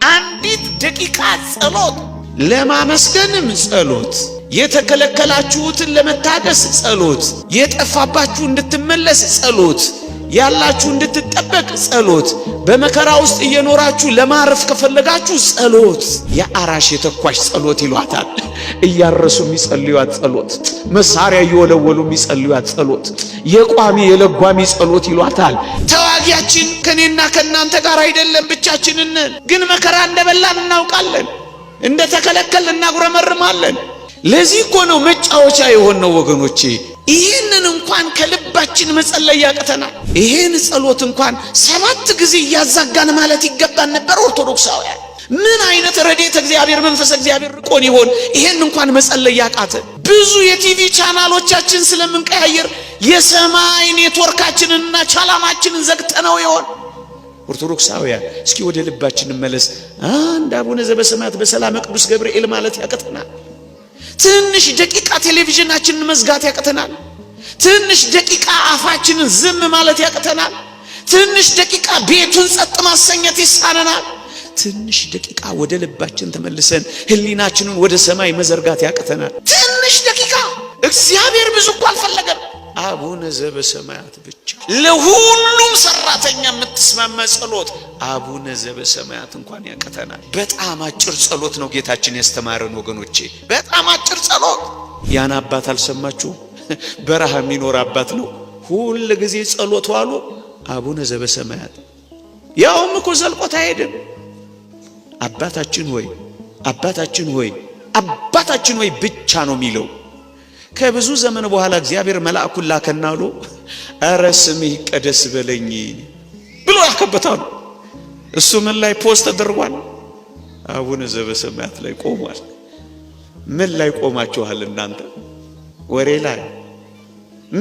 አንዲት ደቂቃ ጸሎት፣ ለማመስገንም ጸሎት፣ የተከለከላችሁትን ለመታገስ ጸሎት፣ የጠፋባችሁ እንድትመለስ ጸሎት፣ ያላችሁ እንድትጠበቅ ጸሎት፣ በመከራ ውስጥ እየኖራችሁ ለማረፍ ከፈለጋችሁ ጸሎት፣ የአራሽ የተኳሽ ጸሎት ይሏታል። እያረሱ የሚጸልዩት ጸሎት፣ መሳሪያ እየወለወሉ የሚጸልዩት ጸሎት፣ የቋሚ የለጓሚ ጸሎት ይሏታል። ተዋጊያችን ከኔና ከናንተ ጋር አይደለም፣ ብቻችንን ግን መከራ እንደበላን እናውቃለን፣ እንደተከለከልን እናጉረመርማለን። ለዚህ እኮ ነው መጫወቻ የሆነው ወገኖቼ። ይህንን እንኳን ከልባችን መጸለይ ያቅተናል። ይህን ጸሎት እንኳን 7 ጊዜ እያዛጋን ማለት ይገባን ነበር። ኦርቶዶክሳውያን ምን አይነት ረድኤተ እግዚአብሔር መንፈስ እግዚአብሔር ርቆን ይሆን ይሄን እንኳን መጸለይ ያቃተ? ብዙ የቲቪ ቻናሎቻችን ስለምንቀያየር የሰማይ ኔትወርካችንንና ቻናላችንን ዘግተነው ይሆን? ኦርቶዶክሳውያን እስኪ ወደ ልባችን መለስ። አንድ አቡነ ዘበሰማያት በሰላም ቅዱስ ገብርኤል ማለት ያቅተናል። ትንሽ ደቂቃ ቴሌቪዥናችንን መዝጋት ያቅተናል። ትንሽ ደቂቃ አፋችንን ዝም ማለት ያቅተናል። ትንሽ ደቂቃ ቤቱን ጸጥ ማሰኘት ይሳነናል። ትንሽ ደቂቃ ወደ ልባችን ተመልሰን ህሊናችንን ወደ ሰማይ መዘርጋት ያቅተናል። ትንሽ ደቂቃ እግዚአብሔር ብዙ እኮ አልፈለገም። አቡነ ዘበሰማያት ብቻ ለሁሉም ሰራተኛ የምትስማማ ጸሎት አቡነ ዘበሰማያት እንኳን ያቅተናል። በጣም አጭር ጸሎት ነው ጌታችን ያስተማረን ወገኖቼ፣ በጣም አጭር ጸሎት። ያን አባት አልሰማችሁ? በረሃ የሚኖር አባት ነው። ሁሉ ጊዜ ጸሎት ዋሉ አቡነ ዘበሰማያት። ያውም እኮ ዘልቆት አይሄድም። አባታችን ሆይ አባታችን ሆይ አባታችን ሆይ ብቻ ነው የሚለው። ከብዙ ዘመን በኋላ እግዚአብሔር መልአኩን ላከናሉ። አረ ስምህ ይቀደስ በለኝ ብሎ ያከበታሉ። እሱ ምን ላይ ፖስት ተደርጓል? አቡነ ዘበሰማያት ላይ ቆሟል። ምን ላይ ቆማችኋል እናንተ? ወሬ ላይ፣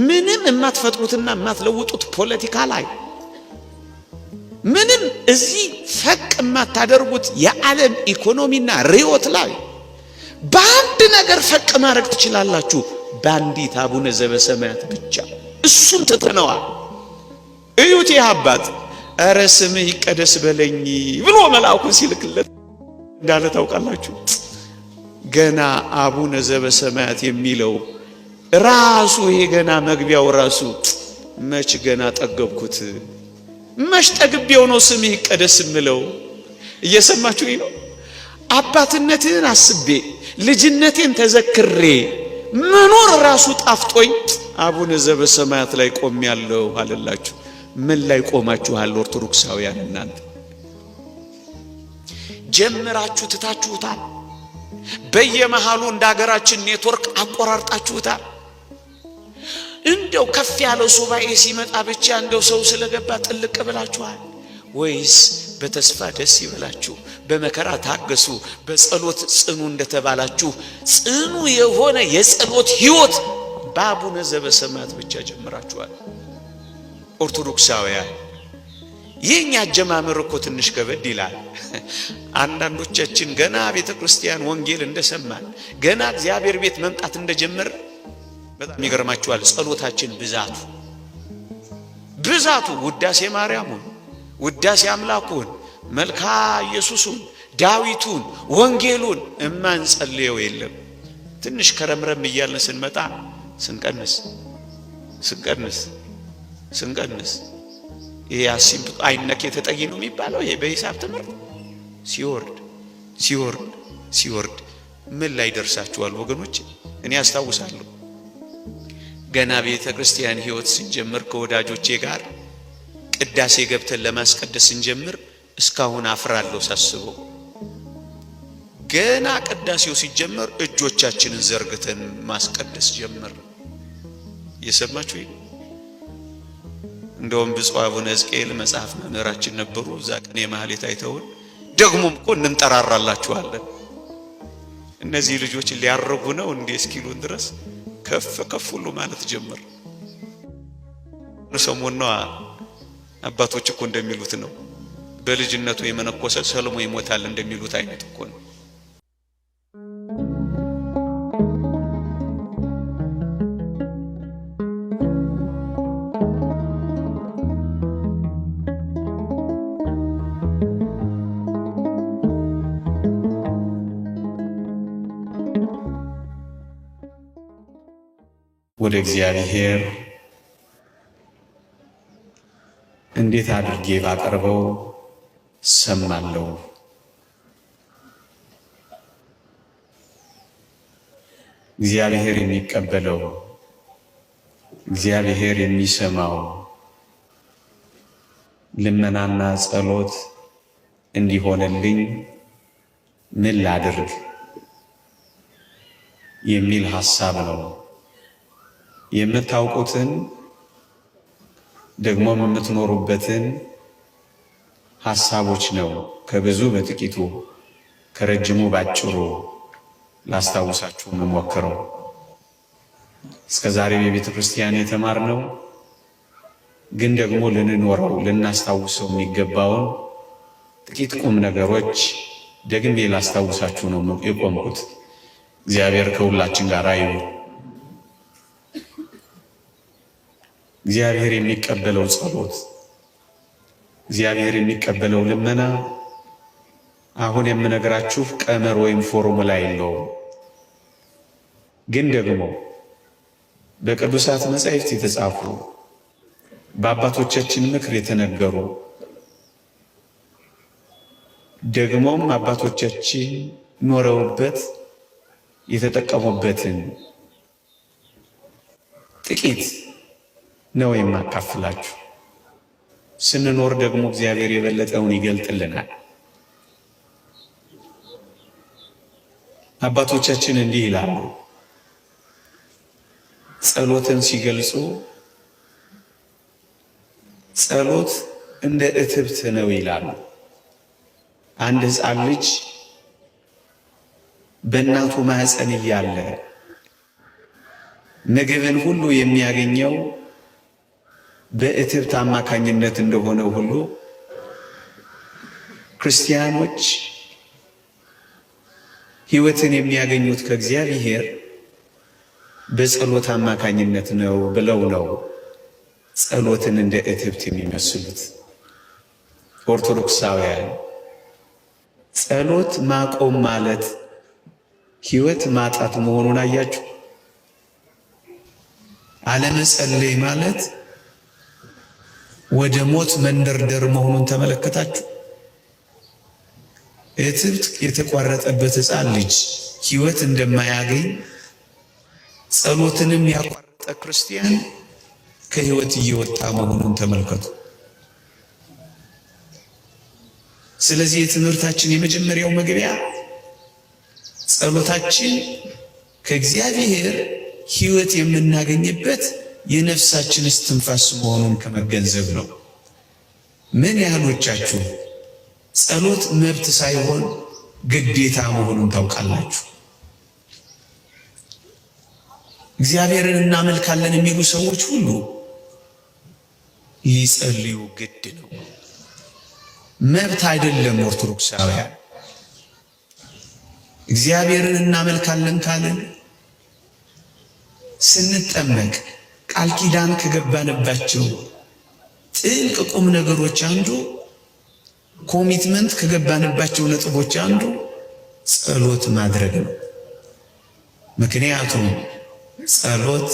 ምንም የማትፈጥሩትና የማትለውጡት ፖለቲካ ላይ፣ ምንም እዚህ ፈቅ የማታደርጉት የዓለም ኢኮኖሚና ሪዮት ላይ በአንድ ነገር ፈቅ ማድረግ ትችላላችሁ፣ በአንዲት አቡነ ዘበሰማያት ብቻ። እሱን ትተነዋል። እዩት ይህ አባት አረ ስምህ ይቀደስ በለኝ ብሎ መልአኩን ሲልክለት እንዳለ ታውቃላችሁ። ገና አቡነ ዘበሰማያት የሚለው ራሱ ይሄ ገና መግቢያው ራሱ መች ገና ጠገብኩት፣ መች ጠግቤው ነው ስምህ ይቀደስ ምለው። እየሰማችሁኝ ነው? አባትነትን አስቤ ልጅነቴን ተዘክሬ መኖር ራሱ ጣፍጦኝ አቡነ ዘበሰማያት ላይ ቆሜያለሁ አለላችሁ። ምን ላይ ቆማችኋል ኦርቶዶክሳውያን? እናንተ ጀምራችሁ ትታችሁታል። በየመሃሉ እንዳገራችን ኔትወርክ አቆራርጣችሁታል። እንደው ከፍ ያለው ሱባኤ ሲመጣ ብቻ እንደው ሰው ስለገባ ጥልቅ ብላችኋል ወይስ በተስፋ ደስ ይበላችሁ፣ በመከራ ታገሱ፣ በጸሎት ጽኑ እንደተባላችሁ ጽኑ የሆነ የጸሎት ህይወት በአቡነ ዘበሰማያት ብቻ ጀምራችኋል? ኦርቶዶክሳውያን የኛ አጀማመር እኮ ትንሽ ከበድ ይላል። አንዳንዶቻችን ገና ቤተክርስቲያን ወንጌል እንደሰማን ገና እግዚአብሔር ቤት መምጣት እንደጀመረ በጣም ይገርማችኋል። ጸሎታችን ብዛቱ ውዳሴ ማርያሙን፣ ውዳሴ አምላኩን፣ መልካ ኢየሱሱን፣ ዳዊቱን፣ ወንጌሉን እማንጸልየው የለም። ትንሽ ከረምረም እያልን ስንመጣ ስንቀንስ ይሄ አሲም አይነክ የተጠይ ነው የሚባለው። ይሄ በሂሳብ ትምህርት ሲወርድ ምን ላይ ደርሳችኋል ወገኖች? እኔ አስታውሳለሁ ገና ቤተ ክርስቲያን ህይወት ስንጀምር ከወዳጆቼ ጋር ቅዳሴ ገብተን ለማስቀደስ ስንጀምር እስካሁን አፍራለሁ ሳስበው። ገና ቅዳሴው ሲጀመር እጆቻችንን ዘርግተን ማስቀደስ ጀመር። እየሰማችሁ? እንደውም ብፁዕ አቡነ ሕዝቅኤል መጽሐፍ መምህራችን ነበሩ። እዛ ቀን የማህሌት አይተውን ደግሞም እኮ እንጠራራላችኋለን እነዚህ ልጆች ሊያረጉ ነው እንዴ እስኪሉን ድረስ ከፍ ሁሉ ማለት ጀመር። ሰሞኑን አባቶች እኮ እንደሚሉት ነው፣ በልጅነቱ የመነኮሰ ሰልሞ ይሞታል እንደሚሉት አይነት እኮ ነው። ወደ እግዚአብሔር እንዴት አድርጌ ባቀርበው ሰማለሁ? እግዚአብሔር የሚቀበለው እግዚአብሔር የሚሰማው ልመናና ጸሎት እንዲሆንልኝ ምን ላድርግ የሚል ሐሳብ ነው። የምታውቁትን ደግሞ የምትኖሩበትን ሐሳቦች ነው ከብዙ በጥቂቱ ከረጅሙ ባጭሩ ላስታውሳችሁ የምሞክረው። እስከ ዛሬ የቤተ ክርስቲያን የተማርነው ግን ደግሞ ልንኖረው ልናስታውሰው የሚገባውን ጥቂት ቁም ነገሮች ደግሜ ላስታውሳችሁ ነው የቆምኩት። እግዚአብሔር ከሁላችን ጋር ይሁን። እግዚአብሔር የሚቀበለው ጸሎት፣ እግዚአብሔር የሚቀበለው ልመና አሁን የምነግራችሁ ቀመር ወይም ፎርሙላ የለውም። ግን ደግሞ በቅዱሳት መጻሕፍት የተጻፉ በአባቶቻችን ምክር የተነገሩ ደግሞም አባቶቻችን ኖረውበት የተጠቀሙበትን ጥቂት ነው የማካፍላችሁ። ስንኖር ደግሞ እግዚአብሔር የበለጠውን ይገልጥልናል። አባቶቻችን እንዲህ ይላሉ፣ ጸሎትን ሲገልጹ ጸሎት እንደ እትብት ነው ይላሉ። አንድ ሕፃን ልጅ በእናቱ ማህፀን እያለ ምግብን ሁሉ የሚያገኘው በእትብት አማካኝነት እንደሆነ ሁሉ ክርስቲያኖች ሕይወትን የሚያገኙት ከእግዚአብሔር በጸሎት አማካኝነት ነው ብለው ነው ጸሎትን እንደ እትብት የሚመስሉት። ኦርቶዶክሳውያን ጸሎት ማቆም ማለት ሕይወት ማጣት መሆኑን አያችሁ። አለመጸለይ ማለት ወደ ሞት መንደርደር መሆኑን ተመለከታችሁ። እትብት የተቋረጠበት ሕፃን ልጅ ሕይወት እንደማያገኝ ጸሎትንም ያቋረጠ ክርስቲያን ከሕይወት እየወጣ መሆኑን ተመልከቱ። ስለዚህ የትምህርታችን የመጀመሪያው መግቢያ ጸሎታችን ከእግዚአብሔር ሕይወት የምናገኝበት የነፍሳችን እስትንፋስ መሆኑን ከመገንዘብ ነው። ምን ያህሎቻችሁ ጸሎት መብት ሳይሆን ግዴታ መሆኑን ታውቃላችሁ? እግዚአብሔርን እናመልካለን የሚሉ ሰዎች ሁሉ ሊጸልዩ ግድ ነው። መብት አይደለም። ኦርቶዶክሳውያን እግዚአብሔርን እናመልካለን ካለን ስንጠመቅ ቃል ኪዳን ከገባንባቸው ጥልቅ ቁም ነገሮች አንዱ ኮሚትመንት ከገባንባቸው ነጥቦች አንዱ ጸሎት ማድረግ ነው። ምክንያቱም ጸሎት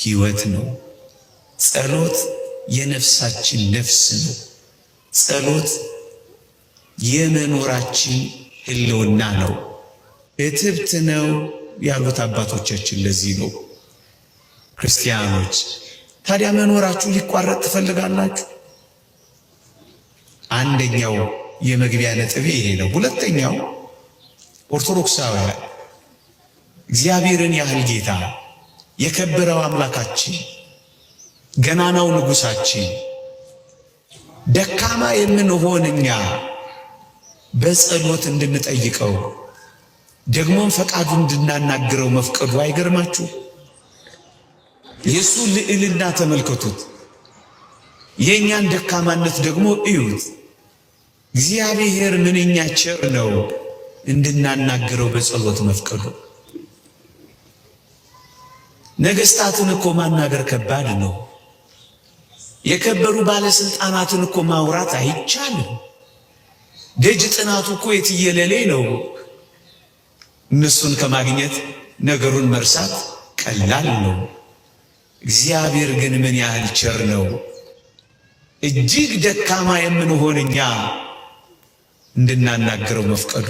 ሕይወት ነው። ጸሎት የነፍሳችን ነፍስ ነው። ጸሎት የመኖራችን ሕልውና ነው። እትብት ነው ያሉት አባቶቻችን ለዚህ ነው። ክርስቲያኖች ታዲያ መኖራችሁ ሊቋረጥ ትፈልጋላችሁ? አንደኛው የመግቢያ ነጥብ ይሄ ነው። ሁለተኛው ኦርቶዶክሳውያን እግዚአብሔርን ያህል ጌታ የከበረው አምላካችን ገናናው ንጉሳችን ደካማ የምንሆን እኛ በጸሎት እንድንጠይቀው ደግሞም ፈቃዱ እንድናናግረው መፍቀዱ አይገርማችሁ? የሱ ልዕልና ተመልከቱት። የእኛን ደካማነት ደግሞ እዩት። እግዚአብሔር ምንኛ ቸር ነው እንድናናግረው በጸሎት መፍቀዱ። ነገስታትን እኮ ማናገር ከባድ ነው። የከበሩ ባለስልጣናትን እኮ ማውራት አይቻልም። ደጅ ጥናቱ እኮ የትየለሌ ነው። እነሱን ከማግኘት ነገሩን መርሳት ቀላል ነው። እግዚአብሔር ግን ምን ያህል ቸር ነው! እጅግ ደካማ የምንሆን እኛ እንድናናግረው መፍቀዱ፣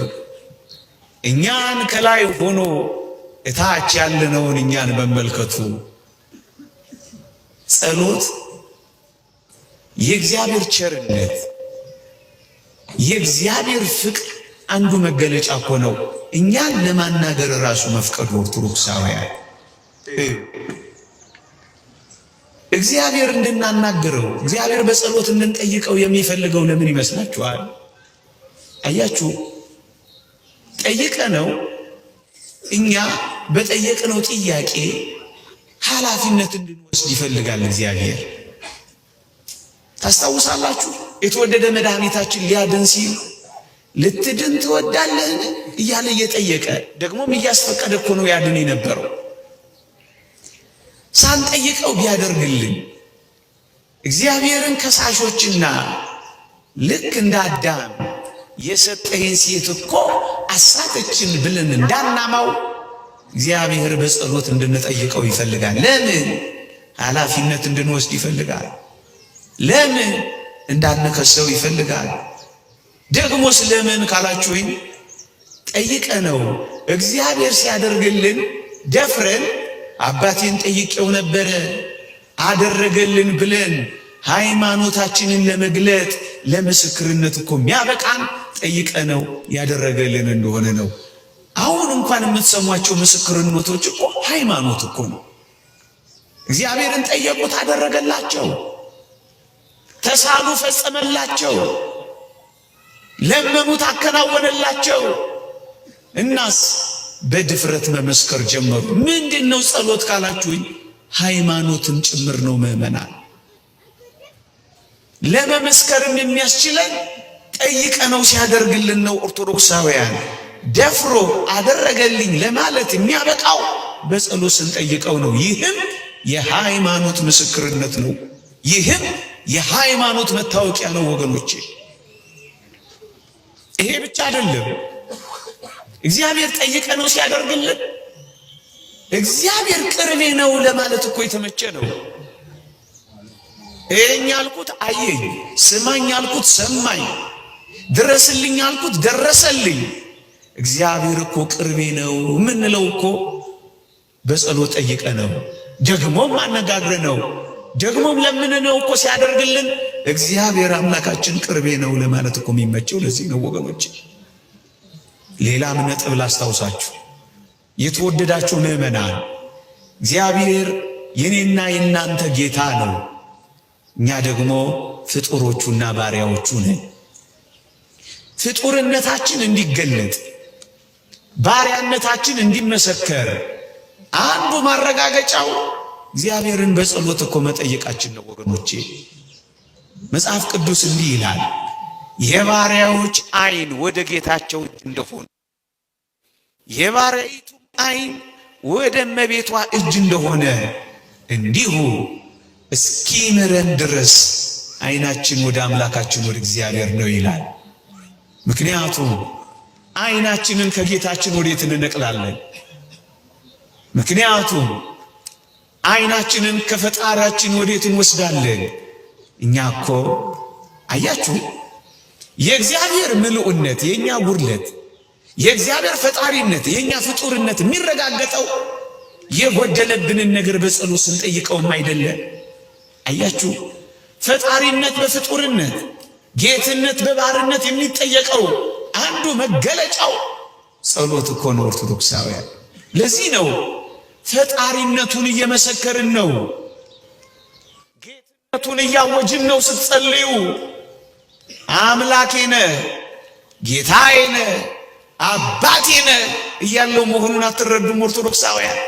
እኛን ከላይ ሆኖ እታች ያለነውን እኛን መመልከቱ። ጸሎት የእግዚአብሔር ቸርነት የእግዚአብሔር ፍቅር አንዱ መገለጫ እኮ ነው። እኛን ለማናገር ራሱ መፍቀዱ ኦርቶዶክሳውያን እግዚአብሔር እንድናናገረው እግዚአብሔር በጸሎት እንድንጠይቀው የሚፈልገው ለምን ይመስላችኋል? አያችሁ፣ ጠይቀነው እኛ በጠየቅነው ጥያቄ ኃላፊነት እንድንወስድ ይፈልጋል እግዚአብሔር። ታስታውሳላችሁ? የተወደደ መድኃኒታችን ሊያድን ሲል ልትድን ትወዳለህን እያለ እየጠየቀ ደግሞም እያስፈቀደ እኮ ነው ያድን የነበረው። ሳንጠይቀው ቢያደርግልን እግዚአብሔርን ከሳሾችና ልክ እንደ አዳም የሰጠህን ሴት እኮ አሳተችን ብለን እንዳናማው እግዚአብሔር በጸሎት እንድንጠይቀው ይፈልጋል። ለምን? ኃላፊነት እንድንወስድ ይፈልጋል። ለምን? እንዳንከሰው ይፈልጋል። ደግሞ ስለምን ካላችሁኝ ጠይቀነው እግዚአብሔር ሲያደርግልን ደፍረን አባቴን ጠይቄው ነበረ አደረገልን ብለን ሃይማኖታችንን ለመግለጥ ለምስክርነት እኮ የሚያበቃን ጠይቀነው ያደረገልን እንደሆነ ነው። አሁን እንኳን የምትሰሟቸው ምስክርነቶች እኮ ሃይማኖት እኮ ነው። እግዚአብሔርን ጠየቁት፣ አደረገላቸው። ተሳሉ፣ ፈጸመላቸው። ለመኑት፣ አከናወነላቸው። እናስ በድፍረት መመስከር ጀመሩ። ምንድነው ጸሎት ካላችሁኝ ሃይማኖትም ጭምር ነው። ምእመናን ለመመስከርም የሚያስችለን ጠይቀነው ሲያደርግልን ነው። ኦርቶዶክሳውያን ደፍሮ አደረገልኝ ለማለት የሚያበቃው በጸሎት ስንጠይቀው ነው። ይህም የሃይማኖት ምስክርነት ነው። ይህም የሃይማኖት መታወቂያ ነው ወገኖቼ። ይሄ ብቻ አይደለም። እግዚአብሔር ጠይቀነው ሲያደርግልን እግዚአብሔር ቅርቤ ነው ለማለት እኮ የተመቸ ነው። እኛ አልኩት አየኝ፣ ስማኝ አልኩት ሰማኝ፣ ድረስልኝ አልኩት ደረሰልኝ። እግዚአብሔር እኮ ቅርቤ ነው የምንለው እኮ በጸሎት ጠይቀነው ደግሞም አነጋግረነው ደግሞም ለምንነው እኮ ሲያደርግልን እግዚአብሔር አምላካችን ቅርቤ ነው ለማለት እኮ የሚመቸው ለዚህ ነው ወገኖች። ሌላም ነጥብ ላስታውሳችሁ የተወደዳችሁ ምእመናን፣ እግዚአብሔር የኔና የናንተ ጌታ ነው። እኛ ደግሞ ፍጡሮቹና ባሪያዎቹ ነን። ፍጡርነታችን እንዲገለጥ ባሪያነታችን እንዲመሰከር አንዱ ማረጋገጫው እግዚአብሔርን በጸሎት እኮ መጠየቃችን ነው ወገኖቼ። መጽሐፍ ቅዱስ እንዲህ ይላል፣ የባሪያዎች ዓይን ወደ ጌታቸው እንደሆነ የባሪያይቱ ዓይን ወደ እመቤቷ እጅ እንደሆነ እንዲሁ እስኪምረን ድረስ ዓይናችን ወደ አምላካችን ወደ እግዚአብሔር ነው ይላል። ምክንያቱም ዓይናችንን ከጌታችን ወዴት እንነቅላለን? ምክንያቱም ዓይናችንን ከፈጣሪያችን ወዴት እንወስዳለን? እኛ እኮ አያችሁ የእግዚአብሔር ምልኡነት የኛ ጉድለት፣ የእግዚአብሔር ፈጣሪነት የኛ ፍጡርነት የሚረጋገጠው የጎደለብንን ነገር በጸሎት ስንጠይቀውም አይደለም። አያችሁ ፈጣሪነት በፍጡርነት ጌትነት በባርነት የሚጠየቀው አንዱ መገለጫው ጸሎት እኮ ነው ኦርቶዶክሳውያን። ለዚህ ነው ፈጣሪነቱን እየመሰከርን ነው፣ ጌትነቱን እያወጅን ነው። ስትጸልዩ አምላኬ ነህ፣ ጌታዬ ነህ፣ አባቴ ነህ እያለው መሆኑን አትረዱም ኦርቶዶክሳውያን?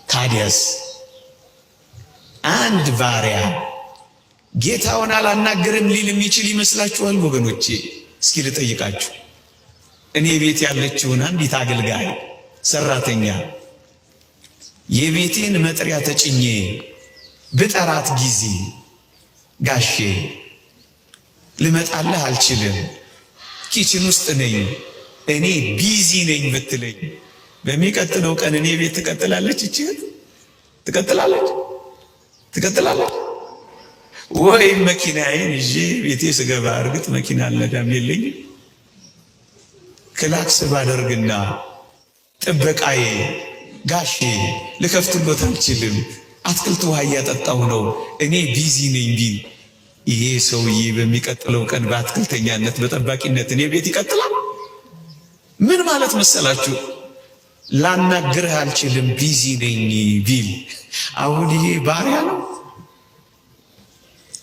ታዲያስ አንድ ባሪያ ጌታውን አላናገርም ሊል የሚችል ይመስላችኋል ወገኖቼ? እስኪ ልጠይቃችሁ። እኔ ቤት ያለችውን አንዲት አገልጋይ ሰራተኛ የቤቴን መጥሪያ ተጭኜ ብጠራት ጊዜ ጋሼ ልመጣልህ አልችልም፣ ኪችን ውስጥ ነኝ፣ እኔ ቢዚ ነኝ ብትለኝ በሚቀጥለው ቀን እኔ ቤት ትቀጥላለች፣ እቺ ትቀጥላለች ወይ መኪናዬን ይዤ ቤቴ ስገባ እርግጥ መኪና አልነዳም የለኝም፣ ክላክስ ባደርግና ጥበቃዬ ጋሼ ልከፍትሎት አልችልም፣ አትክልት ውሃ እያጠጣሁ ነው እኔ ቢዚ ነኝ ቢል ይሄ ሰውዬ በሚቀጥለው ቀን በአትክልተኛነት በጠባቂነት እኔ ቤት ይቀጥላል? ምን ማለት መሰላችሁ? ላናግርህ አልችልም ቢዚ ነኝ ቢል አሁን ይሄ ባሪያ ነው?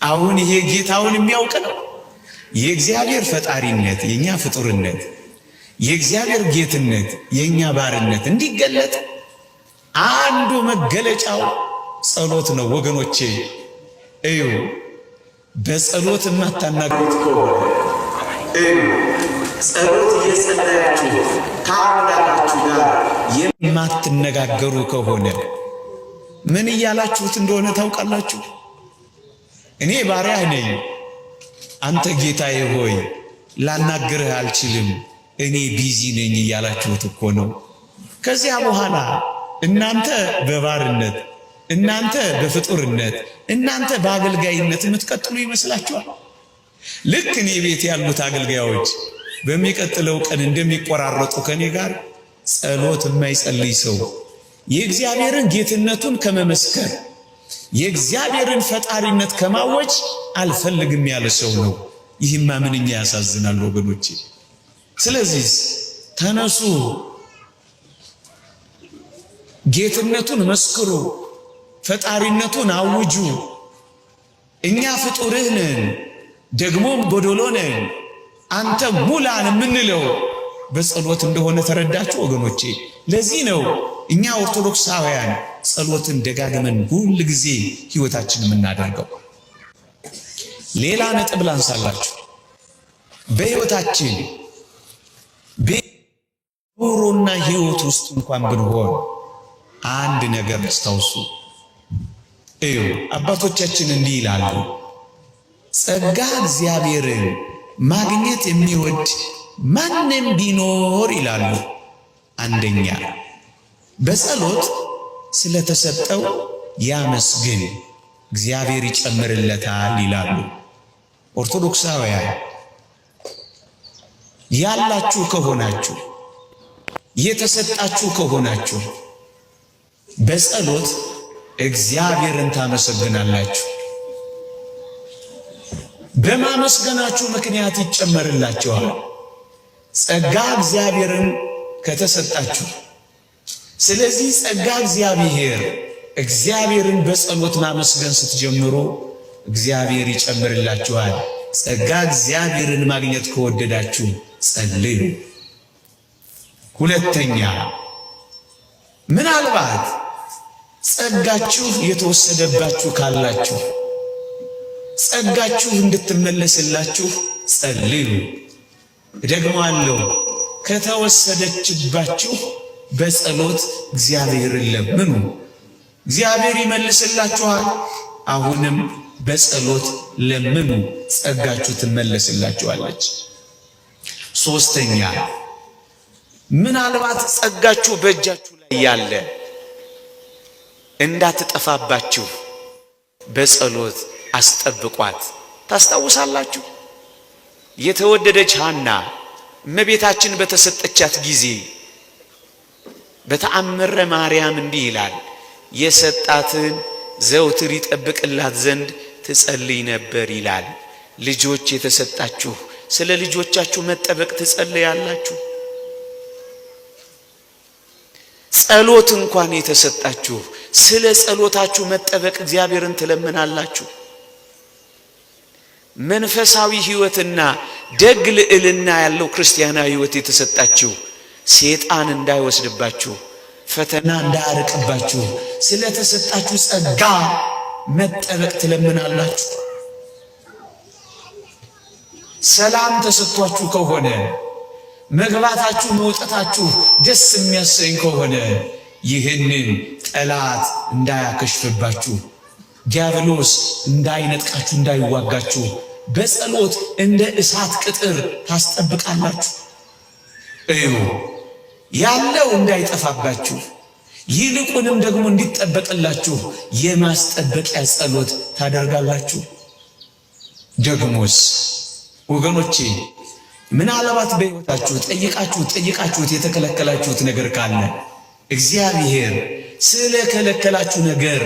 አሁን ይሄ ጌታውን የሚያውቅ ነው? የእግዚአብሔር ፈጣሪነት የኛ ፍጡርነት፣ የእግዚአብሔር ጌትነት የኛ ባርነት እንዲገለጥ አንዱ መገለጫው ጸሎት ነው። ወገኖቼ እዩ፣ በጸሎት የማታናግሩት ከሆነ ጸሎት እየጸለያችሁ ከአምላካችሁ ጋር የማትነጋገሩ ከሆነ ምን እያላችሁት እንደሆነ ታውቃላችሁ? እኔ ባሪያህ ነኝ፣ አንተ ጌታዬ ሆይ ላናግርህ አልችልም እኔ ቢዚ ነኝ እያላችሁት እኮ ነው። ከዚያ በኋላ እናንተ በባርነት፣ እናንተ በፍጡርነት፣ እናንተ በአገልጋይነት የምትቀጥሉ ይመስላችኋል? ልክ እኔ ቤት ያሉት አገልጋዮች በሚቀጥለው ቀን እንደሚቆራረጡ ከኔ ጋር ጸሎት የማይጸልይ ሰው የእግዚአብሔርን ጌትነቱን ከመመስከር የእግዚአብሔርን ፈጣሪነት ከማወጅ አልፈልግም ያለ ሰው ነው። ይህማ ምንኛ ያሳዝናል ወገኖቼ። ስለዚህ ተነሱ፣ ጌትነቱን መስክሩ፣ ፈጣሪነቱን አውጁ። እኛ ፍጡርህ ነን፣ ደግሞም ጎዶሎ ነን፣ አንተ ሙላን የምንለው በጸሎት እንደሆነ ተረዳችሁ ወገኖቼ። ለዚህ ነው እኛ ኦርቶዶክሳውያን ጸሎትን ደጋግመን ሁል ጊዜ ሕይወታችን የምናደርገው። ሌላ ነጥብ ላንሳላችሁ። በሕይወታችን ኑሮና ሕይወት ውስጥ እንኳን ብንሆን አንድ ነገር አስታውሱ። እዩ፣ አባቶቻችን እንዲህ ይላሉ፣ ጸጋ እግዚአብሔርን ማግኘት የሚወድ ማንም ቢኖር ይላሉ፣ አንደኛ በጸሎት ስለተሰጠው ያመስግን እግዚአብሔር ይጨምርለታል ይላሉ። ኦርቶዶክሳውያን ያላችሁ ከሆናችሁ የተሰጣችሁ ከሆናችሁ በጸሎት እግዚአብሔርን ታመሰግናላችሁ። በማመስገናችሁ ምክንያት ይጨመርላችኋል። ጸጋ እግዚአብሔርን ከተሰጣችሁ፣ ስለዚህ ጸጋ እግዚአብሔርን በጸሎት ማመስገን ስትጀምሩ እግዚአብሔር ይጨምርላችኋል። ጸጋ እግዚአብሔርን ማግኘት ከወደዳችሁ ጸልዩ። ሁለተኛ፣ ምናልባት ጸጋችሁ የተወሰደባችሁ ካላችሁ ጸጋችሁ እንድትመለስላችሁ ጸልዩ። ደግሞአለሁ፣ ከተወሰደችባችሁ በጸሎት እግዚአብሔርን ለምኑ፣ እግዚአብሔር ይመልስላችኋል። አሁንም በጸሎት ለምኑ፣ ጸጋችሁ ትመለስላችኋለች። ሶስተኛ፣ ምናልባት ጸጋችሁ በእጃችሁ ላይ ያለ እንዳትጠፋባችሁ በጸሎት አስጠብቋት። ታስታውሳላችሁ? የተወደደች ሐና እመቤታችን በተሰጠቻት ጊዜ በተአምረ ማርያም እንዲህ ይላል፣ የሰጣትን ዘውትር ይጠብቅላት ዘንድ ትጸልይ ነበር ይላል። ልጆች የተሰጣችሁ ስለ ልጆቻችሁ መጠበቅ ትጸልያላችሁ። ጸሎት እንኳን የተሰጣችሁ ስለ ጸሎታችሁ መጠበቅ እግዚአብሔርን ትለምናላችሁ። መንፈሳዊ ሕይወትና ደግ ልዕልና ያለው ክርስቲያናዊ ሕይወት የተሰጣችሁ ሰይጣን እንዳይወስድባችሁ፣ ፈተና እንዳያርቅባችሁ ስለ ተሰጣችሁ ጸጋ መጠበቅ ትለምናላችሁ። ሰላም ተሰጥቷችሁ ከሆነ መግባታችሁ መውጣታችሁ ደስ የሚያሰኝ ከሆነ ይህንን ጠላት እንዳያከሽፍባችሁ፣ ዲያብሎስ እንዳይነጥቃችሁ፣ እንዳይዋጋችሁ በጸሎት እንደ እሳት ቅጥር ታስጠብቃላችሁ። እዩ፣ ያለው እንዳይጠፋባችሁ ይልቁንም ደግሞ እንዲጠበቅላችሁ የማስጠበቂያ ጸሎት ታደርጋላችሁ። ደግሞስ ወገኖቼ ምናልባት በሕይወታችሁ ጠይቃችሁት የተከለከላችሁት ነገር ካለ እግዚአብሔር ስለ ከለከላችሁ ነገር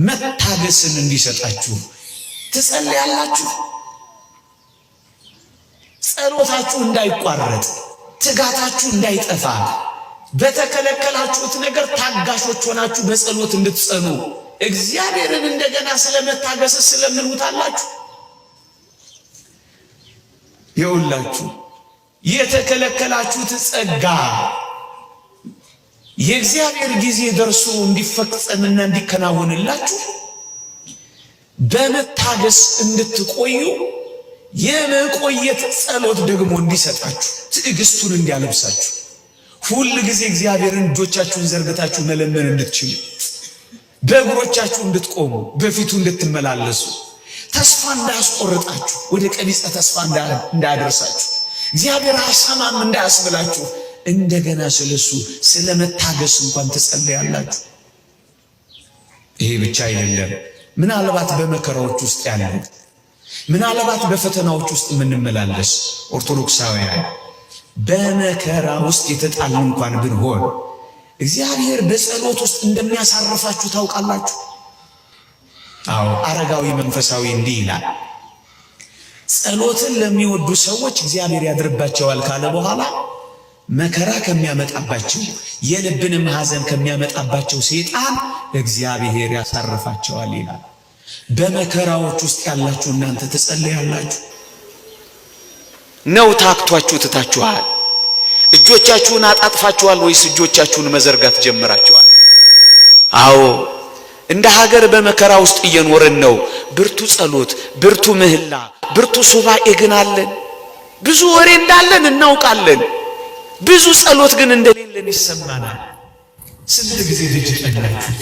መታገስን እንዲሰጣችሁ ትጸልያላችሁ። ጸሎታችሁ እንዳይቋረጥ ትጋታችሁ እንዳይጠፋ በተከለከላችሁት ነገር ታጋሾች ሆናችሁ በጸሎት እንድትጸኑ እግዚአብሔርን እንደገና ስለመታገስ ስለምንውታላችሁ። ይውላችሁ የተከለከላችሁት ጸጋ የእግዚአብሔር ጊዜ ደርሶ እንዲፈጸምና እንዲከናወንላችሁ በመታገስ እንድትቆዩ የመቆየት ጸሎት ደግሞ እንዲሰጣችሁ ትዕግስቱን እንዲያለብሳችሁ ሁሉ ጊዜ እግዚአብሔርን እጆቻችሁን ዘርግታችሁ መለመን እንድትችሉ በእግሮቻችሁ እንድትቆሙ በፊቱ እንድትመላለሱ ተስፋ እንዳያስቆርጣችሁ ወደ ቀቢጸ ተስፋ እንዳያደርሳችሁ እግዚአብሔር አሳማም እንዳያስብላችሁ እንደገና ስለሱ ስለመታገስ እንኳን ትጸልያላችሁ። ይሄ ብቻ አይደለም። ምናልባት በመከራዎች ውስጥ ያለን ምናልባት በፈተናዎች ውስጥ የምንመላለስ ኦርቶዶክሳውያን በመከራ ውስጥ የተጣልን እንኳን ብንሆን እግዚአብሔር በጸሎት ውስጥ እንደሚያሳርፋችሁ ታውቃላችሁ። አዎ አረጋዊ መንፈሳዊ እንዲህ ይላል፣ ጸሎትን ለሚወዱ ሰዎች እግዚአብሔር ያድርባቸዋል ካለ በኋላ መከራ ከሚያመጣባቸው የልብንም ሐዘን ከሚያመጣባቸው ሰይጣን እግዚአብሔር ያሳርፋቸዋል ይላል። በመከራዎች ውስጥ ያላችሁ እናንተ ትጸልያላችሁ ነው? ታክቷችሁ ትታችኋል? እጆቻችሁን አጣጥፋችኋል ወይስ እጆቻችሁን መዘርጋት ጀምራችኋል? አዎ እንደ ሀገር በመከራ ውስጥ እየኖርን ነው። ብርቱ ጸሎት፣ ብርቱ ምህላ፣ ብርቱ ሱባኤ ግን አለን። ብዙ ወሬ እንዳለን እናውቃለን። ብዙ ጸሎት ግን እንደሌለን ይሰማናል። ስንት ጊዜ ልጅ ጠላችሁ፣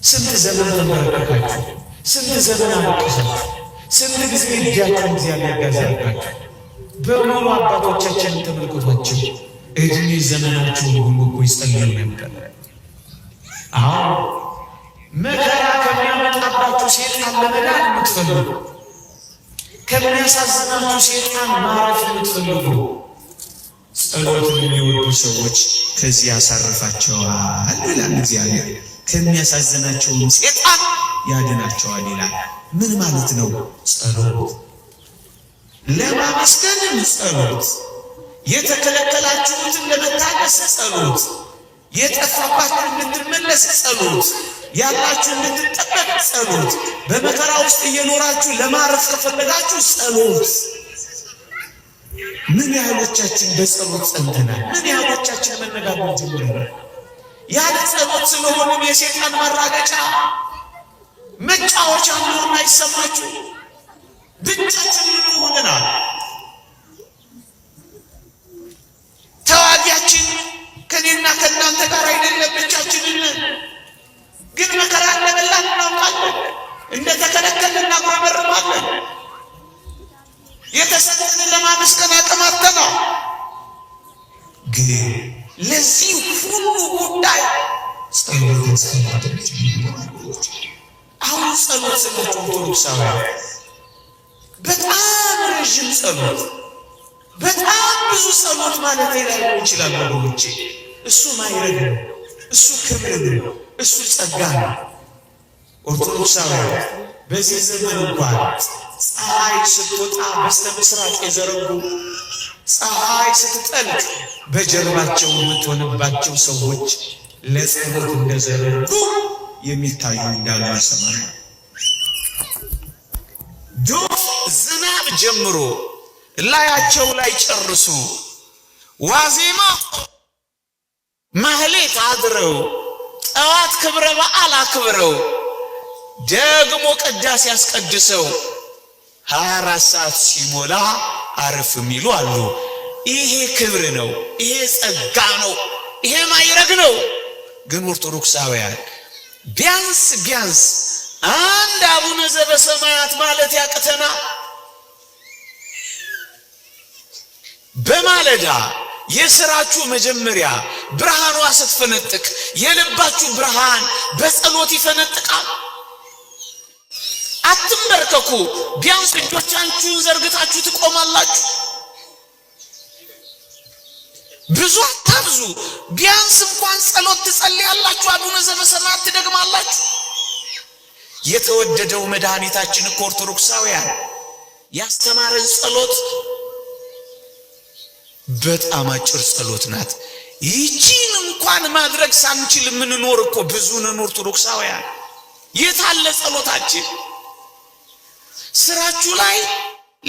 ስንት ዘመን ተመረከካችሁ፣ ስንት ዘመን አለቀሳችሁ፣ ስንት ጊዜ እጃችሁን እግዚአብሔር ጋር ዘረጋችሁ። በሙሉ አባቶቻችን ተመልከቷቸው፣ እድሜ ዘመናቸውን ሁሉ እኮ ይጸልዩ ነበር። አዎ መከራ ከሚያመጣባችሁ ሰይጣን ለመዳን የምትፈልጉ ከሚያሳዝናችሁ ሰይጣን ማረፍ የምትፈልጉ ጸሎትን የሚወዱ ሰዎች ከዚህ ያሳርፋቸዋል ይላል እግዚአብሔር። ከሚያሳዝናቸውም ሰይጣን ያድናቸዋል ይላል። ምን ማለት ነው? ጸሎት ለማመስገንም ጸሎት፣ የተከለከላችሁትን ለመታገስ ጸሎት፣ የጠፋባችሁ እንድትመለስ ጸሎት፣ ያላችሁ እንድትጠበቅ ጸሎት፣ በመከራ ውስጥ እየኖራችሁ ለማረፍ ከፈለጋችሁ ጸሎት። ምን ያህሎቻችን በጸሎት ጸንተናል? ምን ያህሎቻችን መነጋገር ጀምረናል? ያለ ጸሎት ስለሆነም የሰይጣን ማራገጫ መጫወቻ እንደሆነ አይሰማችሁ? ብቻችንን ሆነናል። ተዋጊያችን ከኔና ከእናንተ ጋር አይደለም፣ ብቻችንን። ግን መከራ እንደበላን እናውቃለን፣ እንደተከለከልን እናጉረመርማለን። የተሰጠንን ለማመስገን አቅም አጥተናል። ግን ለዚህ ሁሉ ጉዳይ ጸሎት ያስፈልጋል። አሁን ጸሎት ስላችሁ ኦርቶዶክሳውያን በጣም ረዥም ጸሎት፣ በጣም ብዙ ጸሎት ማለት ላይ ይችላል ወገኖቼ። እሱ ማይረግ ነው፣ እሱ ክብር ነው፣ እሱ ጸጋ ነው። ኦርቶዶክሳውያን በዚህ ዘመን እንኳን ፀሐይ ስትወጣ በስተምስራቅ የዘረጉ ፀሐይ ስትጠልቅ በጀርባቸው የምትሆንባቸው ሰዎች ለጸሎት እንደዘረጉ የሚታዩ እንዳሉ ይሰማል። ዶፍ ዝናብ ጀምሮ ላያቸው ላይ ጨርሱ ዋዜማ ማህሌት አድረው ጠዋት ክብረ በዓል አክብረው ደግሞ ቅዳሴ ያስቀድሰው 24 ሰዓት ሲሞላ አረፍ የሚሉ አሉ። ይሄ ክብር ነው፣ ይሄ ጸጋ ነው፣ ይሄ ማይረግ ነው። ግን ኦርቶዶክሳውያን ቢያንስ አንድ አቡነ ዘበሰማያት ማለት ያቅተና። በማለዳ የሥራችሁ መጀመሪያ ብርሃኗ ስትፈነጥቅ የልባችሁ ብርሃን በጸሎት ይፈነጥቃል። አትንበርከኩ። ቢያንስ እጆቻችሁን ዘርግታችሁ ትቆማላችሁ። ብዙ አታብዙ። ቢያንስ እንኳን ጸሎት ትጸልያላችሁ። አቡነ ዘበሰማያት ትደግማላችሁ። የተወደደው መድኃኒታችን እኮ ኦርቶዶክሳውያን ያስተማረን ጸሎት በጣም አጭር ጸሎት ናት። ይቺን እንኳን ማድረግ ሳንችል የምንኖር እኮ ብዙ ነን ኦርቶዶክሳውያን። የታለ ጸሎታችን? ስራችሁ ላይ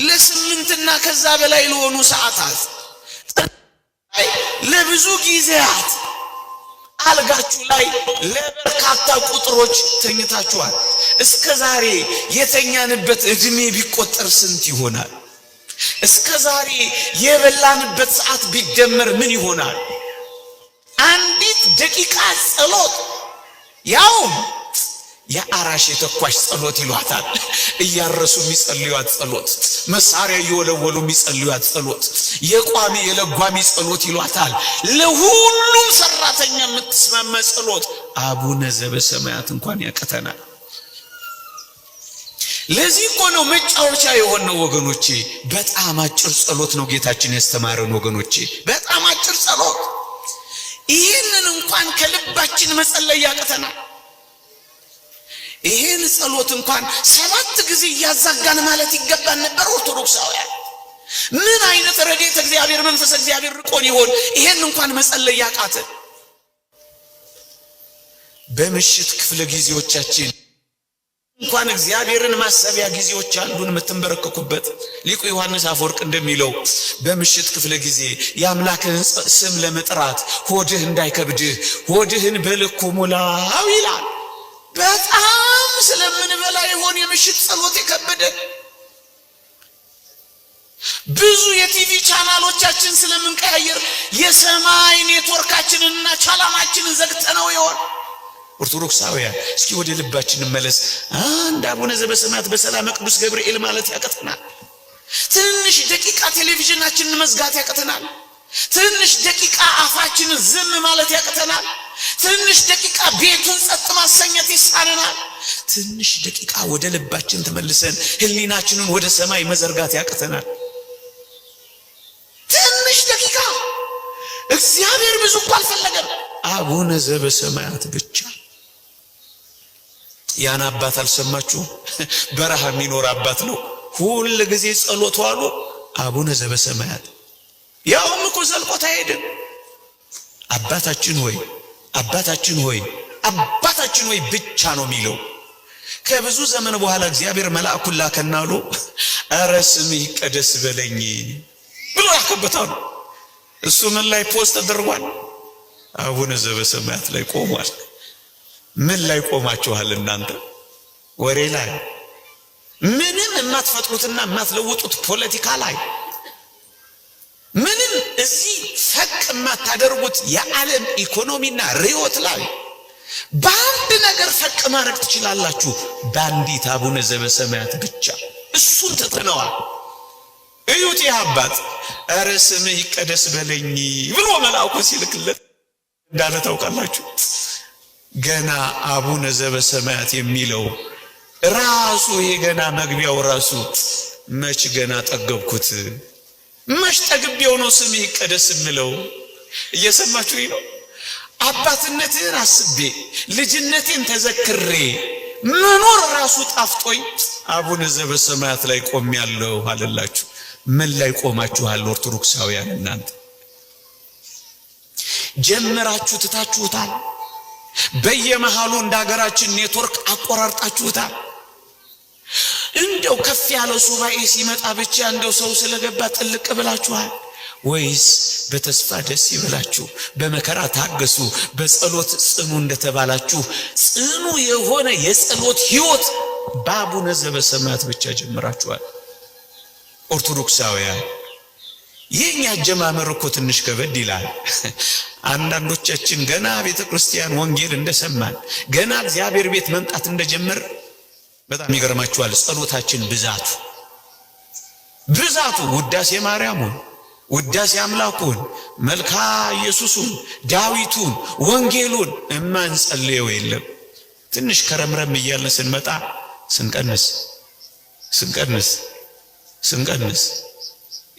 ለስምንትና ከዛ በላይ ለሆኑ ሰዓታት ለብዙ ጊዜያት አልጋችሁ ላይ ለበርካታ ቁጥሮች ተኝታችኋል። እስከ ዛሬ የተኛንበት እድሜ ቢቆጠር ስንት ይሆናል? እስከ ዛሬ የበላንበት ሰዓት ቢደመር ምን ይሆናል? አንዲት ደቂቃ ጸሎት ያውም የአራሽ የተኳሽ ጸሎት ይሏታል። እያረሱ የሚጸልዩት ጸሎት፣ መሳሪያ እየወለወሉ የሚጸልዩት ጸሎት፣ የቋሚ የለጓሚ ጸሎት ይሏታል። ለሁሉም ሰራተኛ የምትስማማ ጸሎት አቡነ ዘበሰማያት እንኳን ያቀተናል። ለዚህ እኮ ነው መጫወቻ የሆነው ወገኖቼ። በጣም አጭር ጸሎት ነው ጌታችን ያስተማረን ወገኖቼ፣ በጣም አጭር ጸሎት። ይህንን እንኳን ከልባችን መጸለይ ያቀተናል። ይሄን ጸሎት እንኳን 7 ጊዜ እያዛጋን ማለት ይገባን ነበር ኦርቶዶክሳውያን። ምን አይነት ረድኤተ እግዚአብሔር መንፈስ እግዚአብሔር ርቆን ይሆን ይሄን እንኳን መጸለይ ያቃተን? በምሽት ክፍለ ጊዜዎቻችን እንኳን እግዚአብሔርን ማሰቢያ ጊዜዎች አሉን የምትንበረከኩበት። ሊቁ ዮሐንስ አፈወርቅ እንደሚለው በምሽት ክፍለ ጊዜ የአምላክህን ስም ለመጥራት ሆድህ እንዳይከብድህ ሆድህን በልኩ ሙላው ይላል። በጣም ስለምንበላ ይሆን የምሽት ጸሎት የከበደን? ብዙ የቲቪ ቻናሎቻችን ስለምንቀያየር የሰማይ ኔትወርካችንንና ቻናላችንን ዘግተነው ይሆን? ኦርቶዶክሳውያን እስኪ ወደ ልባችን መለስ። አንድ አቡነ ዘበሰማያት በሰላም ቅዱስ ገብርኤል ማለት ያቀተናል። ትንሽ ደቂቃ ቴሌቪዥናችንን መዝጋት ያቀተናል። ትንሽ ደቂቃ አፋችንን ዝም ማለት ያቀተናል። ትንሽ ደቂቃ ቤቱን ጸጥ ማሰኘት ይሳነናል። ትንሽ ደቂቃ ወደ ልባችን ተመልሰን ህሊናችንን ወደ ሰማይ መዘርጋት ያቀተናል። ትንሽ ደቂቃ እግዚአብሔር ብዙ እኮ አልፈለገም። አቡነ ዘበሰማያት ብቻ። ያን አባት አልሰማችሁ? በረሃ የሚኖር አባት ነው። ሁል ጊዜ ጸሎቱ አሉ አቡነ ዘበሰማያት። ያውም እኮ ዘልቆት አይሄድም። አባታችን ሆይ አባታችን ሆይ አባታችን ሆይ ብቻ ነው የሚለው። ከብዙ ዘመን በኋላ እግዚአብሔር መልአኩን ላከና አሉ ኧረ ስምህ ይቀደስ በለኝ ብሎ ያከበታሉ። እሱ ምን ላይ ፖስት ተደርጓል? አቡነ ዘበሰማያት ላይ ቆሟል። ምን ላይ ቆማችኋል እናንተ? ወሬ ላይ፣ ምንም የማትፈጥሩትና የማትለውጡት ፖለቲካ ላይ፣ ምንም እዚህ ፈቅ የማታደርጉት የዓለም ኢኮኖሚና ርዕዮት ላይ በአንድ ነገር ፈቅ ማድረግ ትችላላችሁ፣ በአንዲት አቡነ ዘበሰማያት ብቻ። እሱን ትተነዋል። እዩት፣ ይህ አባት ኧረ ስምህ ይቀደስ በለኝ ብሎ መልአኩ ሲልክለት እንዳለ ታውቃላችሁ። ገና አቡነ ዘበሰማያት የሚለው ራሱ ይሄ ገና መግቢያው ራሱ መች ገና ጠገብኩት፣ መች ጠግቤው ነው ስምህ ይቀደስ የምለው። እየሰማችሁኝ ነው? አባትነትህን አስቤ ልጅነቴን ተዘክሬ መኖር ራሱ ጣፍጦኝ አቡነ ዘበሰማያት ላይ ቆሜያለሁ አለላችሁ። ምን ላይ ቆማችኋል ኦርቶዶክሳውያን? እናንተ ጀመራችሁ ትታችሁታል። በየመሃሉ እንደ ሀገራችን ኔትወርክ አቆራርጣችሁታል። እንደው ከፍ ያለ ሱባኤ ሲመጣ ብቻ እንደው ሰው ስለገባ ጥልቅ ብላችኋል ወይስ በተስፋ ደስ ይበላችሁ፣ በመከራ ታገሱ፣ በጸሎት ጽኑ እንደተባላችሁ ጽኑ የሆነ የጸሎት ህይወት በአቡነ ዘበሰማያት ብቻ ጀምራችኋል? ኦርቶዶክሳውያን የኛ አጀማመር እኮ ትንሽ ከበድ ይላል። አንዳንዶቻችን ገና ቤተ ክርስቲያን ወንጌል እንደሰማን ገና እግዚአብሔር ቤት መምጣት እንደጀመር በጣም ይገርማችኋል ጸሎታችን ብዛቱ ውዳሴ ማርያሙን ውዳሴ አምላኩን፣ መልካ ኢየሱሱን፣ ዳዊቱን፣ ወንጌሉን እማንጸልየው የለም። ትንሽ ከረምረም እያልን ስንመጣ ስንቀንስ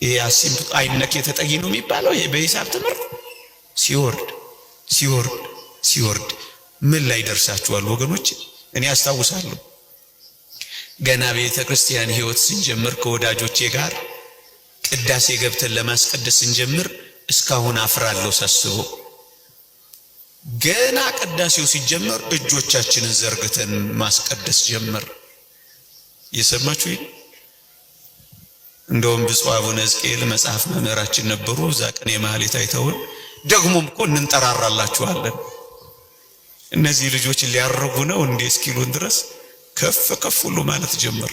ይሄ አሲምፕ አይነክ የተጠይ ነው የሚባለው ይሄ በሂሳብ ትምህርት ሲወርድ ምን ላይ ደርሳችኋል ወገኖች? እኔ አስታውሳለሁ ገና ቤተ ክርስቲያን ሕይወት ስንጀምር ከወዳጆቼ ጋር ቅዳሴ ገብተን ለማስቀደስ ስንጀምር እስካሁን አፍራለሁ ሳስበው። ገና ቅዳሴው ሲጀመር እጆቻችንን ዘርግተን ማስቀደስ ጀመር። የሰማችሁ ይሄ እንደውም ብፁዕ አቡነ ሕዝቅኤል መጽሐፍ መምህራችን ነበሩ። እዛ ቀን የማህሌት አይተውን ደግሞም እኮ እንጠራራላችኋለን እነዚህ ልጆች ሊያረጉ ነው እንዴ እስኪሉን ድረስ ከፍ ሁሉ ማለት ጀመር።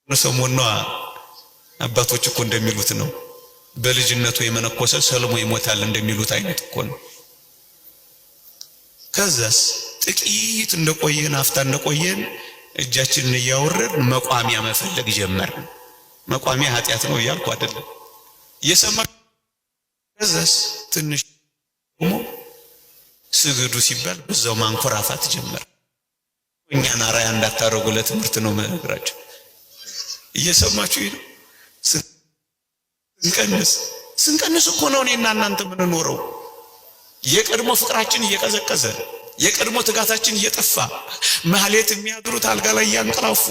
ሰሞኑን አባቶች እኮ እንደሚሉት ነው በልጅነቱ የመነኮሰ ሰልሞ ይሞታል እንደሚሉት አይነት እኮ ነው። ከዛስ ጥቂት እንደቆየን አፍታ እንደቆየን እጃችንን እያወረድን መቋሚያ መፈለግ ጀመርን። መቋሚያ ኃጢአት ነው እያልኩ አይደለም እየሰማ። ከዛስ ትንሽ ደግሞ ስግዱ ሲባል በዛው ማንኮራፋት ጀመር። እኛን አራያ እንዳታረጉ ለትምህርት ነው መነግራችሁ። እየሰማችሁ ይሄ ስንቀንስ እኮ ነው እኔና እናንተ ምን ኖረው የቀድሞ ፍቅራችን እየቀዘቀዘ የቀድሞ ትጋታችን እየጠፋ ማህሌት የሚያድሩት አልጋ ላይ ያንቀላፉ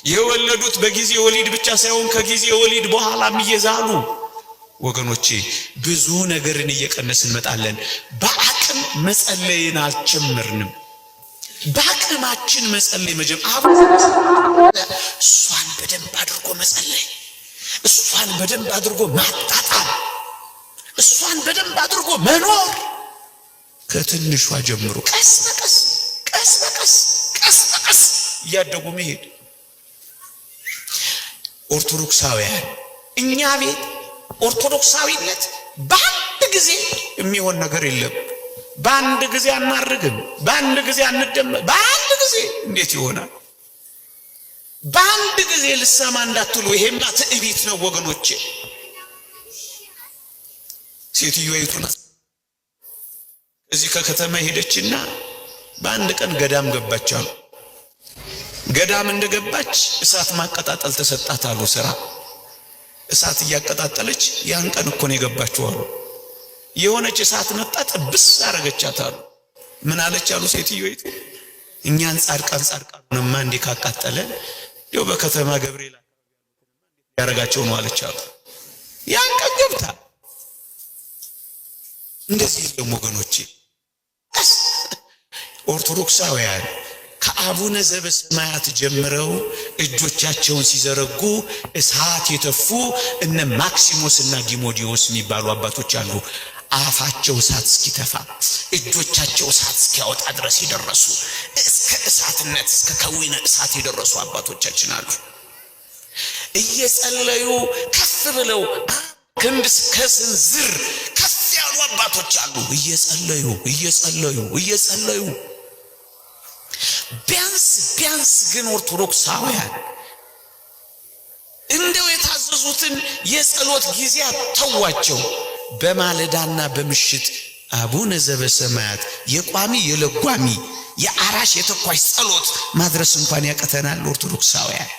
የወለዱት በጊዜ ወሊድ ብቻ ሳይሆን ከጊዜ ወሊድ በኋላም እየዛሉ ወገኖቼ ብዙ ነገርን እየቀነስን እንመጣለን። በአቅም መጸለይን አልጀመርንም። በአቅማችን መጸለይ እሷን በደንብ አድርጎ መጸለይ፣ እሷን በደንብ አድርጎ ማጣጣም፣ እሷን በደንብ አድርጎ መኖር ከትንሿ ጀምሮ ቀስ በቀስ እያደጉ መሄድ። ኦርቶዶክሳውያን እኛ ቤት ኦርቶዶክሳዊነት በአንድ ጊዜ የሚሆን ነገር የለም። በአንድ ጊዜ አናርግም፣ በአንድ ጊዜ አንደመ፣ በአንድ ጊዜ እንዴት ይሆናል? በአንድ ጊዜ ልሰማ እንዳትሉ ይሄማ ትዕቢት ነው ወገኖቼ። ሴትዮይቱና እዚህ ከከተማ ሄደችና በአንድ ቀን ገዳም ገባች አሉ። ገዳም እንደገባች እሳት ማቀጣጠል ተሰጣት አሉ። ስራ እሳት እያቀጣጠለች ያን ቀን እኮ ነው የገባችው አሉ። የሆነች እሳት መጣ ጥብስ አረገቻት አሉ። ምን አለች አሉ ሴትዮይቱ? እኛን ጻድቃንማ እንዴ ካቃጠለ ይው በከተማ ገብርኤል ያረጋቸው ነው አለች አሉ። ያን ቀን ገብታ እንደዚህ ነው ወገኖቼ። ኦርቶዶክሳውያን ከአቡነ ዘበሰማያት ጀምረው እጆቻቸውን ሲዘረጉ እሳት የተፉ እነ ማክሲሞስ እና ዲሞዲዮስ የሚባሉ አባቶች አሉ። አፋቸው እሳት እስኪተፋ እጆቻቸው እሳት እስኪያወጣ ድረስ የደረሱ እስከ እሳትነት እስከ ከዊነ እሳት የደረሱ አባቶቻችን አሉ። እየጸለዩ ከፍ ብለው ክንድ እስከ ስንዝር ከፍ ያሉ አባቶች አሉ። እየጸለዩ ቢያንስ ግን ኦርቶዶክሳውያን እንደው የታዘዙትን የጸሎት ጊዜያት ተዋቸው። በማለዳና በምሽት አቡነ ዘበሰማያት የቋሚ የለጓሚ የአራሽ የተኳሽ ጸሎት ማድረስ እንኳን ያቀተናል ኦርቶዶክሳውያን።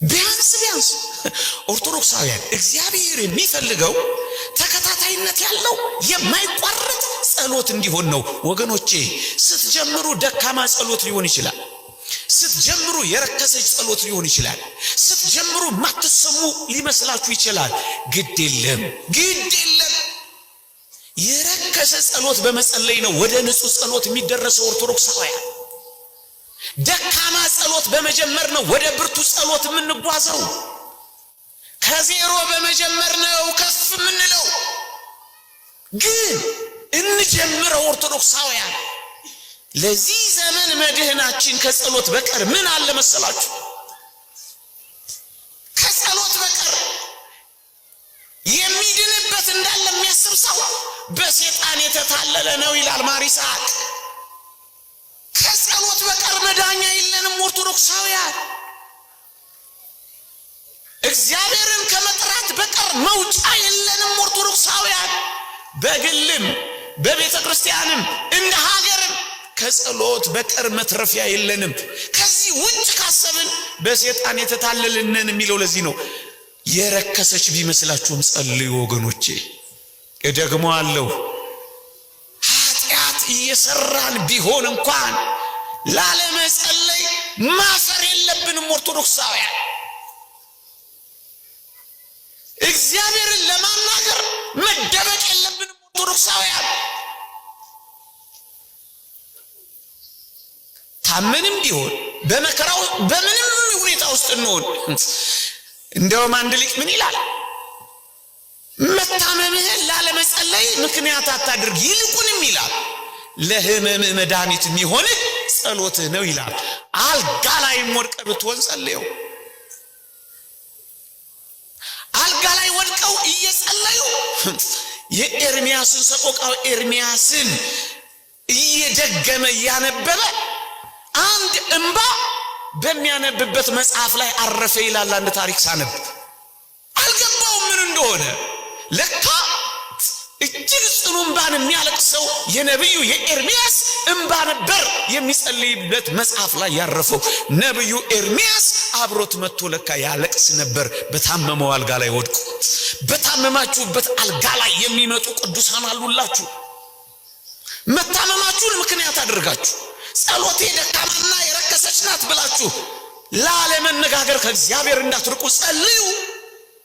ቢያንስ ኦርቶዶክሳውያን እግዚአብሔር የሚፈልገው ተከታታይነት ያለው የማይቋረጥ ጸሎት እንዲሆን ነው ወገኖቼ። ስትጀምሩ ደካማ ጸሎት ሊሆን ይችላል። ስትጀምሩ የረከሰች ጸሎት ሊሆን ይችላል። ስትጀምሩ ማትሰሙ ሊመስላችሁ ይችላል። ግድ የለም የረከሰ ጸሎት በመጸለይ ነው ወደ ንጹህ ጸሎት የሚደረሰው ኦርቶዶክሳውያን። ደካማ ጸሎት በመጀመር ነው ወደ ብርቱ ጸሎት የምንጓዘው። ከዜሮ በመጀመር ነው ከፍ የምንለው። ግን እንጀምረው ኦርቶዶክሳውያን። ለዚህ ዘመን መድህናችን ከጸሎት በቀር ምን አለ መሰላችሁ? ከጸሎት በቀር የሚድንበት እንዳለ የሚያስብ ሰው በሰይጣን የተታለለ ነው ይላል ማር ይስሐቅ። ከጸሎት በቀር መዳኛ የለንም ኦርቶዶክሳውያን። እግዚአብሔር ከመጥራት በቀር መውጫ የለንም። ኦርቶዶክሳውያን በግልም በቤተ ክርስቲያንም እንደ ሀገርም ከጸሎት በቀር መትረፊያ የለንም። ከዚህ ውጭ ካሰብን በሰይጣን የተታለልነን የሚለው ለዚህ ነው። የረከሰች ቢመስላችሁም ጸልዩ ወገኖቼ። ደግሞ አለው ኃጢአት እየሰራን ቢሆን እንኳን ላለመጸለይ ማፈር የለብንም። ኦርቶዶክሳውያን እግዚአብሔርን ለማናገር መደበቅ የለብንም። ኦርቶዶክሳውያን ታመንም ቢሆን በመከራው በምንም ሁኔታ ውስጥ እንሆን፣ እንደውም አንድ ሊቅ ምን ይላል? መታመምህን ላለመጸለይ ምክንያት አታድርግ፣ ይልቁንም ይላል ለህመምህ መድኃኒት የሚሆንህ ጸሎትህ ነው ይላል። አልጋ ላይም ወድቀህ ብትሆን ጸልየው። አልጋ ላይ ወድቀው እየጸለዩ የኤርሚያስን ሰቆቃው ኤርሚያስን እየደገመ እያነበበ አንድ እንባ በሚያነብበት መጽሐፍ ላይ አረፈ ይላል። አንድ ታሪክ ሳነብ አልገባውም ምን እንደሆነ። ለካ እጅግ ጽኑ እንባን የሚያለቅሰው የነብዩ የኤርሚያስ እንባ ነበር የሚጸልይበት መጽሐፍ ላይ ያረፈው። ነብዩ ኤርሚያስ አብሮት መጥቶ ለካ ያለቅስ ነበር በታመመው አልጋ ላይ ወድቆ። በታመማችሁበት አልጋ ላይ የሚመጡ ቅዱሳን አሉላችሁ። መታመማችሁን ምክንያት አድርጋችሁ ጸሎቴ ደካማና የረከሰች ናት ብላችሁ ላለመነጋገር ከእግዚአብሔር እንዳትርቁ ጸልዩ።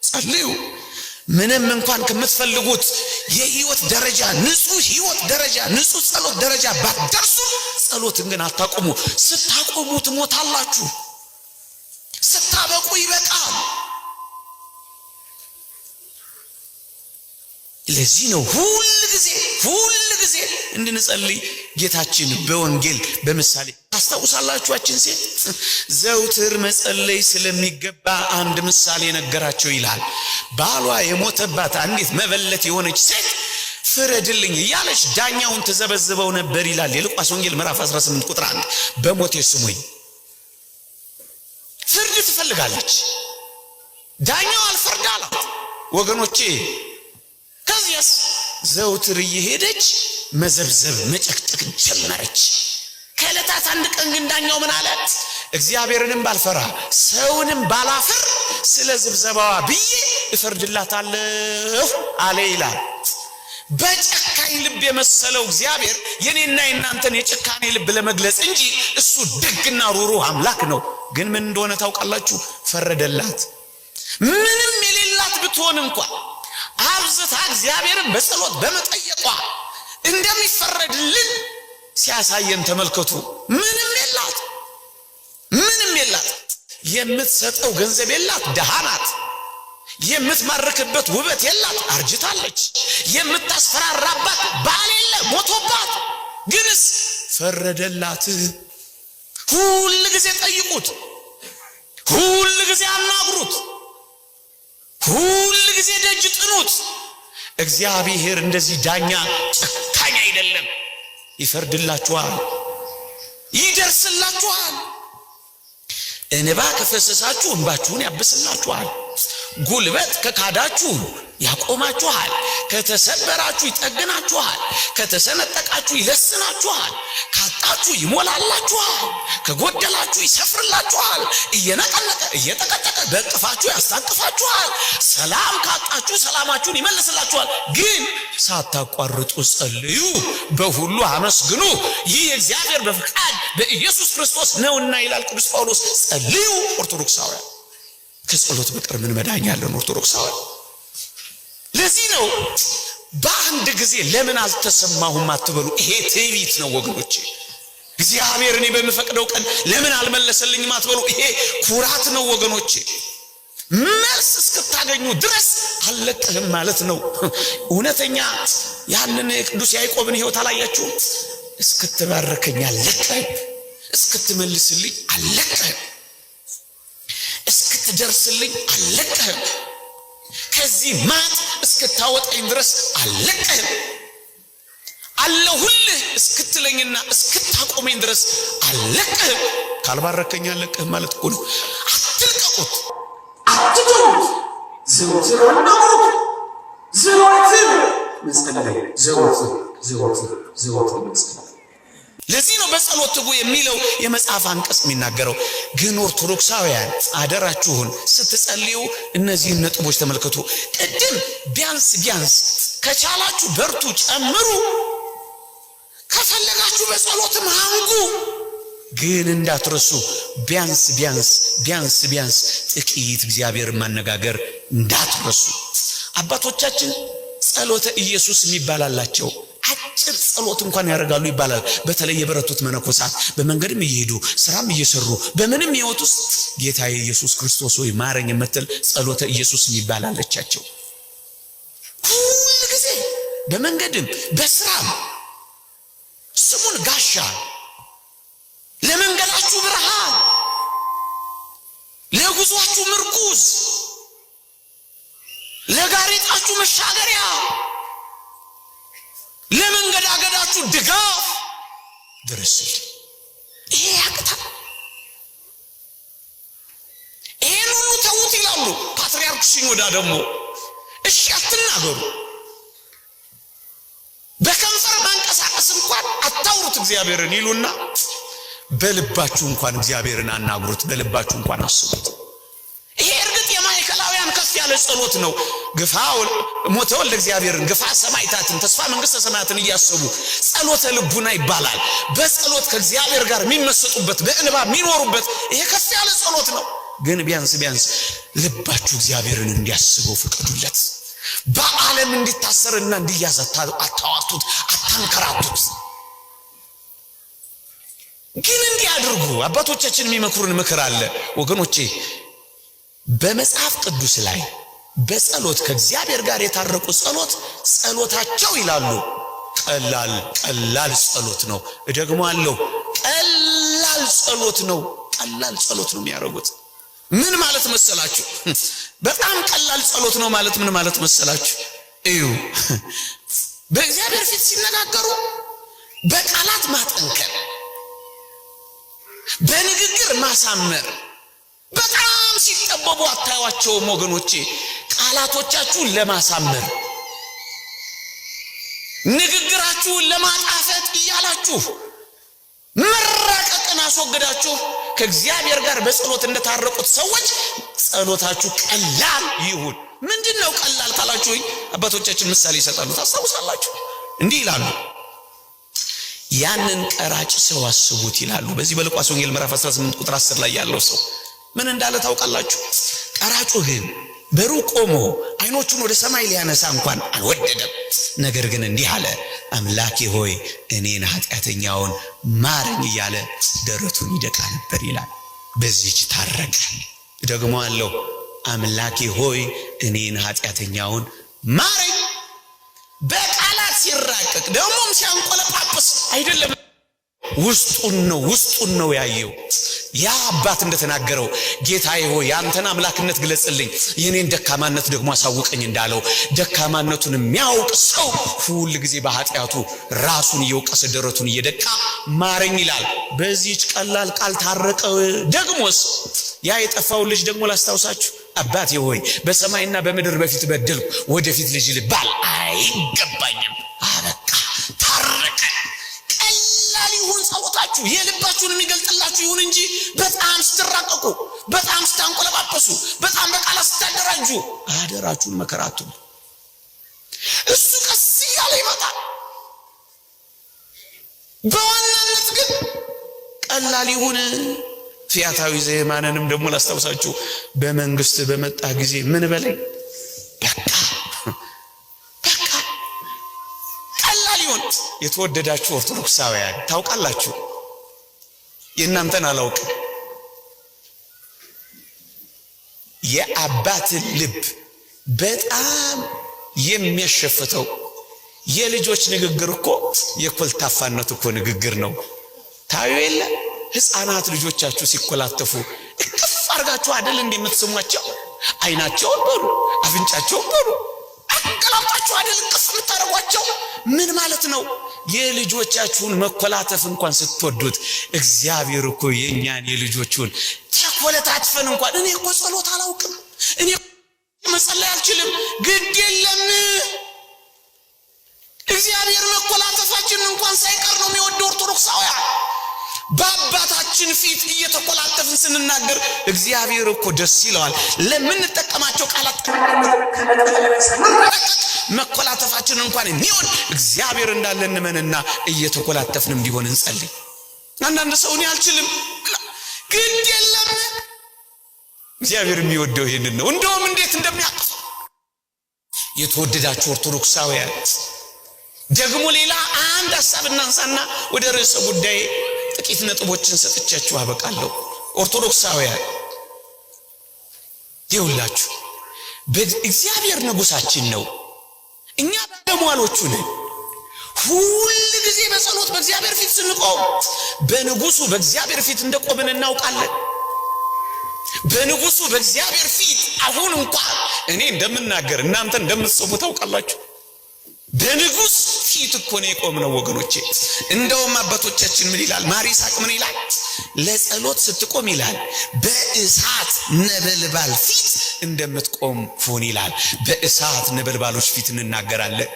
ጸልዩ። ምንም እንኳን ከምትፈልጉት የህይወት ደረጃ ንጹህ ህይወት ደረጃ ንጹህ ጸሎት ደረጃ ባትደርሱ ጸሎትን ግን አታቆሙ። ስታቆሙ ትሞታላችሁ። ስታበቁ ይበቃል። ለዚህ ነው ሁል ጊዜ እንድንጸልይ ጌታችን በወንጌል በምሳሌ ታስታውሳላችኋችን ሴት ዘውትር መጸለይ ስለሚገባ አንድ ምሳሌ ነገራቸው ይላል። ባሏ የሞተባት አንዲት መበለት የሆነች ሴት ፍረድልኝ እያለች ዳኛውን ተዘበዝበው ነበር ይላል የሉቃስ ወንጌል ምዕራፍ 18 ቁጥር 1። በሞቴ ስሙኝ ፍርድ ትፈልጋለች። ዳኛው አልፈርድ አላት ወገኖቼ። ከዚያስ ዘውትር እየሄደች መዘብዘብ መጨቅጨቅ ጀመረች። ከዕለታት አንድ ቀን ግን ዳኛው ምን አለ? እግዚአብሔርንም ባልፈራ ሰውንም ባላፍር ስለ ዝብዘባዋ ብዬ እፈርድላታለሁ አለ ይላል። በጨካኝ ልብ የመሰለው እግዚአብሔር የኔና የናንተን የጭካኔ ልብ ለመግለጽ እንጂ እሱ ደግና ሩሩህ አምላክ ነው። ግን ምን እንደሆነ ታውቃላችሁ? ፈረደላት። ምንም የሌላት ብትሆን እንኳን አብዝታ እግዚአብሔርን በጸሎት በመጠየቋ እንደሚፈረድልን ሲያሳየን ተመልከቱ። ምንም የላት። የምትሰጠው ገንዘብ የላት፣ ደሃ ናት። የምትማርክበት ውበት የላት፣ አርጅታለች። የምታስፈራራባት ባል የለ፣ ሞቶባት። ግንስ ፈረደላት። ሁል ጊዜ ጠይቁት፣ ሁል ጊዜ አናግሩት፣ ሁል ጊዜ ደጅ ጥኑት። እግዚአብሔር እንደዚህ ዳኛ ጨካኝ አይደለም። ይፈርድላችኋል፣ ይደርስላችኋል። እንባ ከፈሰሳችሁ እንባችሁን ያብስላችኋል። ጉልበት ከካዳችሁ ያቆማችኋል። ከተሰበራችሁ ይጠግናችኋል። ከተሰነጠቃችሁ ይለስናችኋል። ካጣችሁ ይሞላላችኋል። ከጎደላችሁ ይሰፍርላችኋል። እየነቀነቀ እየጠቀጠቀ በእቅፋችሁ ያስታቅፋችኋል። ሰላም ካጣችሁ ሰላማችሁን ይመልስላችኋል። ግን ሳታቋርጡ ጸልዩ፣ በሁሉ አመስግኑ፣ ይህ የእግዚአብሔር በፈቃድ በኢየሱስ ክርስቶስ ነውና ይላል ቅዱስ ጳውሎስ። ጸልዩ ኦርቶዶክሳውያን። ከጸሎት በቀር ምን መዳኛ ያለን ኦርቶዶክሳውያን? ለዚህ ነው በአንድ ጊዜ ለምን አልተሰማሁም አትበሉ። ይሄ ትዕቢት ነው ወገኖቼ። እግዚአብሔር እኔ በምፈቅደው ቀን ለምን አልመለሰልኝም አትበሉ። ይሄ ኩራት ነው ወገኖቼ። መልስ እስክታገኙ ድረስ አልለቅህም ማለት ነው። እውነተኛ ያንን ቅዱስ ያዕቆብን ሕይወት አላያችሁ? እስክትባርከኝ አልለቅህም፣ እስክትመልስልኝ አልለቅህም፣ እስክትደርስልኝ አልለቅህም፣ ከዚህ ማጥ እስክታወጣኝ ድረስ አልለቅህም፣ አለሁልህ እስክትለኝና እስክታቆመኝ ድረስ አልለቅህም። ካልባረከኝ አልለቅህም ማለት እኮ ነው። አትልቀቁት፣ አትተዉት። ዘወትር መጸለይ ዘወትር መጸለይ። ለዚህ ነው በጸሎት ትጉ የሚለው የመጽሐፍ አንቀጽ የሚናገረው። ግን ኦርቶዶክሳውያን አደራችሁን ስትጸልዩ እነዚህን ነጥቦች ተመልከቱ። ቅድም ቢያንስ ከቻላችሁ በርቱ፣ ጨምሩ፣ ከፈለጋችሁ በጸሎትም አንጉ። ግን እንዳትረሱ ቢያንስ ጥቂት እግዚአብሔርን ማነጋገር እንዳትረሱ። አባቶቻችን ጸሎተ ኢየሱስ የሚባላላቸው አጭር ጸሎት እንኳን ያደርጋሉ ይባላል። በተለይ የበረቱት መነኮሳት በመንገድም እየሄዱ ስራም እየሰሩ በምንም ሕይወት ውስጥ ጌታዬ ኢየሱስ ክርስቶስ ሆይ ማረኝ የምትል ጸሎተ ኢየሱስ የሚባላለቻቸው ሁሉ ጊዜ በመንገድም በስራም ስሙን ጋሻ፣ ለመንገዳችሁ ብርሃን፣ ለጉዟችሁ ምርኩዝ፣ ለጋሬጣችሁ መሻገሪያ፣ ለመንገዳገዳችሁ ድጋፍ ድረስልኝ። ይሄ ያቅታል። ይሄን ሁሉ ተውት ይላሉ ፓትርያርኩ ሲኖዳ። ደግሞ እሺ አትናገሩ፣ በከንፈር ማንቀሳቀስ እንኳን አታውሩት እግዚአብሔርን ይሉና በልባችሁ እንኳን እግዚአብሔርን አናግሩት፣ በልባችሁ እንኳን አስቡት። ይሄ እርግጥ የማዕከላውያን ከፍ ያለ ጸሎት ነው። ግፋ ሞተ ወልደ እግዚአብሔርን፣ ግፋ ሰማዕታትን፣ ተስፋ መንግስተ ሰማያትን እያሰቡ ጸሎተ ልቡና ይባላል። በጸሎት ከእግዚአብሔር ጋር የሚመሰጡበት፣ በእንባ የሚኖሩበት ይሄ ከፍ ያለ ጸሎት ነው። ግን ቢያንስ ልባችሁ እግዚአብሔርን እንዲያስበው ፍቀዱለት። በዓለም እንዲታሰርና እንዲያዝ አታዋቱት፣ አታንከራቱት። ግን እንዲያድርጉ አባቶቻችን የሚመክሩን ምክር አለ ወገኖቼ። በመጽሐፍ ቅዱስ ላይ በጸሎት ከእግዚአብሔር ጋር የታረቁ ጸሎታቸው ይላሉ ቀላል ጸሎት ነው። ደግሞ አለው ቀላል ጸሎት ነው የሚያደርጉት። ምን ማለት መሰላችሁ? በጣም ቀላል ጸሎት ነው ማለት ምን ማለት መሰላችሁ? እዩ፣ በእግዚአብሔር ፊት ሲነጋገሩ በቃላት ማጠንከር፣ በንግግር ማሳመር በጣም ሲጠበቡ አታዩዋቸውም ወገኖቼ። ቃላቶቻችሁን ለማሳመር ንግግራችሁን ለማጣፈጥ እያላችሁ መራቀቅን አስወግዳችሁ ከእግዚአብሔር ጋር በጸሎት እንደታረቁት ሰዎች ጸሎታችሁ ቀላል ይሁን። ምንድነው ቀላል ካላችሁ አባቶቻችን ምሳሌ ይሰጣሉ። ታስታውሳላችሁ? እንዲህ ይላሉ፣ ያንን ቀራጭ ሰው አስቡት ይላሉ። በዚህ በሉቃስ ወንጌል ምዕራፍ 18 ቁጥር 10 ላይ ያለው ሰው ምን እንዳለ ታውቃላችሁ? ቀራጩ ግን በሩቅ ቆሞ አይኖቹን ወደ ሰማይ ሊያነሳ እንኳን አልወደደም። ነገር ግን እንዲህ አለ፣ አምላኬ ሆይ እኔን ኃጢአተኛውን ማረኝ እያለ ደረቱን ይደቃ ነበር ይላል። በዚህች ታረቀ። ደግሞ አለው፣ አምላኬ ሆይ እኔን ኃጢአተኛውን ማረኝ። በቃላት ሲራቀቅ ደግሞም ሲያንቆለጳጵስ አይደለም፣ ውስጡን ነው ያየው። ያ አባት እንደተናገረው ጌታዬ ሆይ ያንተን አምላክነት ግለጽልኝ፣ የኔን ደካማነት ደግሞ አሳውቀኝ እንዳለው ደካማነቱን የሚያውቅ ሰው ሁሉ ጊዜ በኃጢአቱ ራሱን እየወቀሰ ደረቱን እየደቃ ማረኝ ይላል። በዚህች ቀላል ቃል ታረቀ። ደግሞስ ያ የጠፋው ልጅ ደግሞ ላስታውሳችሁ፣ አባቴ ሆይ በሰማይና በምድር በፊት በደልኩ፣ ወደፊት ልጅ ልባል አይገባኝም። አበቃ፣ ታረቀ። ቀላል ይሁን ጸሎታችሁ፣ የልባችሁን የሚገልጥላችሁ ይሁን እንጂ በጣም ስትራቀቁ፣ በጣም ስታንቆለጳጰሱ፣ በጣም በቃላት ስታደራጁ አደራችሁን መከራቱ። እሱ ቀስ እያለ ይመጣል። በዋናነት ግን ቀላል ይሁን። ፊያታዊ ዘየማንንም ደግሞ ላስታውሳችሁ፣ በመንግስት በመጣ ጊዜ ምን በለኝ፣ በቃ ቀላል ይሁን። የተወደዳችሁ ኦርቶዶክሳውያን ታውቃላችሁ፣ የእናንተን አላውቅም፣ የአባትን ልብ በጣም የሚያሸፍተው የልጆች ንግግር እኮ የኮልታፋነት እኮ ንግግር ነው። ታዩ የለ ሕፃናት ልጆቻችሁ ሲኮላተፉ እቅፍ አርጋችሁ አይደል እንደምትስሟቸው? አይናቸውን በሉ አፍንጫቸውን በሉ አቀላጣችሁ አይደል እቅፍ የምታረጓቸው? ምን ማለት ነው? የልጆቻችሁን መኮላተፍ እንኳን ስትወዱት እግዚአብሔር እኮ የኛን የልጆቹን ተኮለታትፈን እንኳን እኔ እኮ ጸሎት አላውቅም፣ እኔ መጸለይ አልችልም። ግድ የለም እግዚአብሔር መቆላተፋችንን እንኳን ሳይቀር ነው የሚወደው። ኦርቶዶክሳውያን በአባታችን ፊት እየተቆላተፍን ስንናገር እግዚአብሔር እኮ ደስ ይለዋል። ለምንጠቀማቸው ቃላት መቆላተፋችንን እንኳን የሚወድ እግዚአብሔር እንዳለ እንመንና እየተቆላተፍንም ቢሆን እንጸልይ። አንዳንድ ሰው እኔ አልችልም፣ ግድ የለም እግዚአብሔር የሚወደው ይሄንን ነው። እንደውም እንዴት እንደሚያቅፍ የተወደዳችሁ ኦርቶዶክሳውያን ደግሞ ሌላ አንድ ሐሳብ እናንሳና ወደ ርዕሰ ጉዳይ ጥቂት ነጥቦችን ሰጥቻችሁ አበቃለሁ። ኦርቶዶክሳውያን ይውላችሁ በእግዚአብሔር ንጉሳችን ነው፣ እኛ ባለሟሎቹ ነን። ሁሉ ጊዜ በጸሎት በእግዚአብሔር ፊት ስንቆም በንጉሱ በእግዚአብሔር ፊት እንደቆምን እናውቃለን። በንጉሱ በእግዚአብሔር ፊት አሁን እንኳን እኔ እንደምናገር እናንተ እንደምትሰሙ ታውቃላችሁ። በንጉስ ፊት እኮ ነው የቆምነው ወገኖቼ። እንደውም አባቶቻችን ምን ይላል? ማር ይስሐቅ ምን ይላል? ለጸሎት ስትቆም ይላል በእሳት ነበልባል ፊት እንደምትቆም ሁን ይላል። በእሳት ነበልባሎች ፊት እንናገራለን።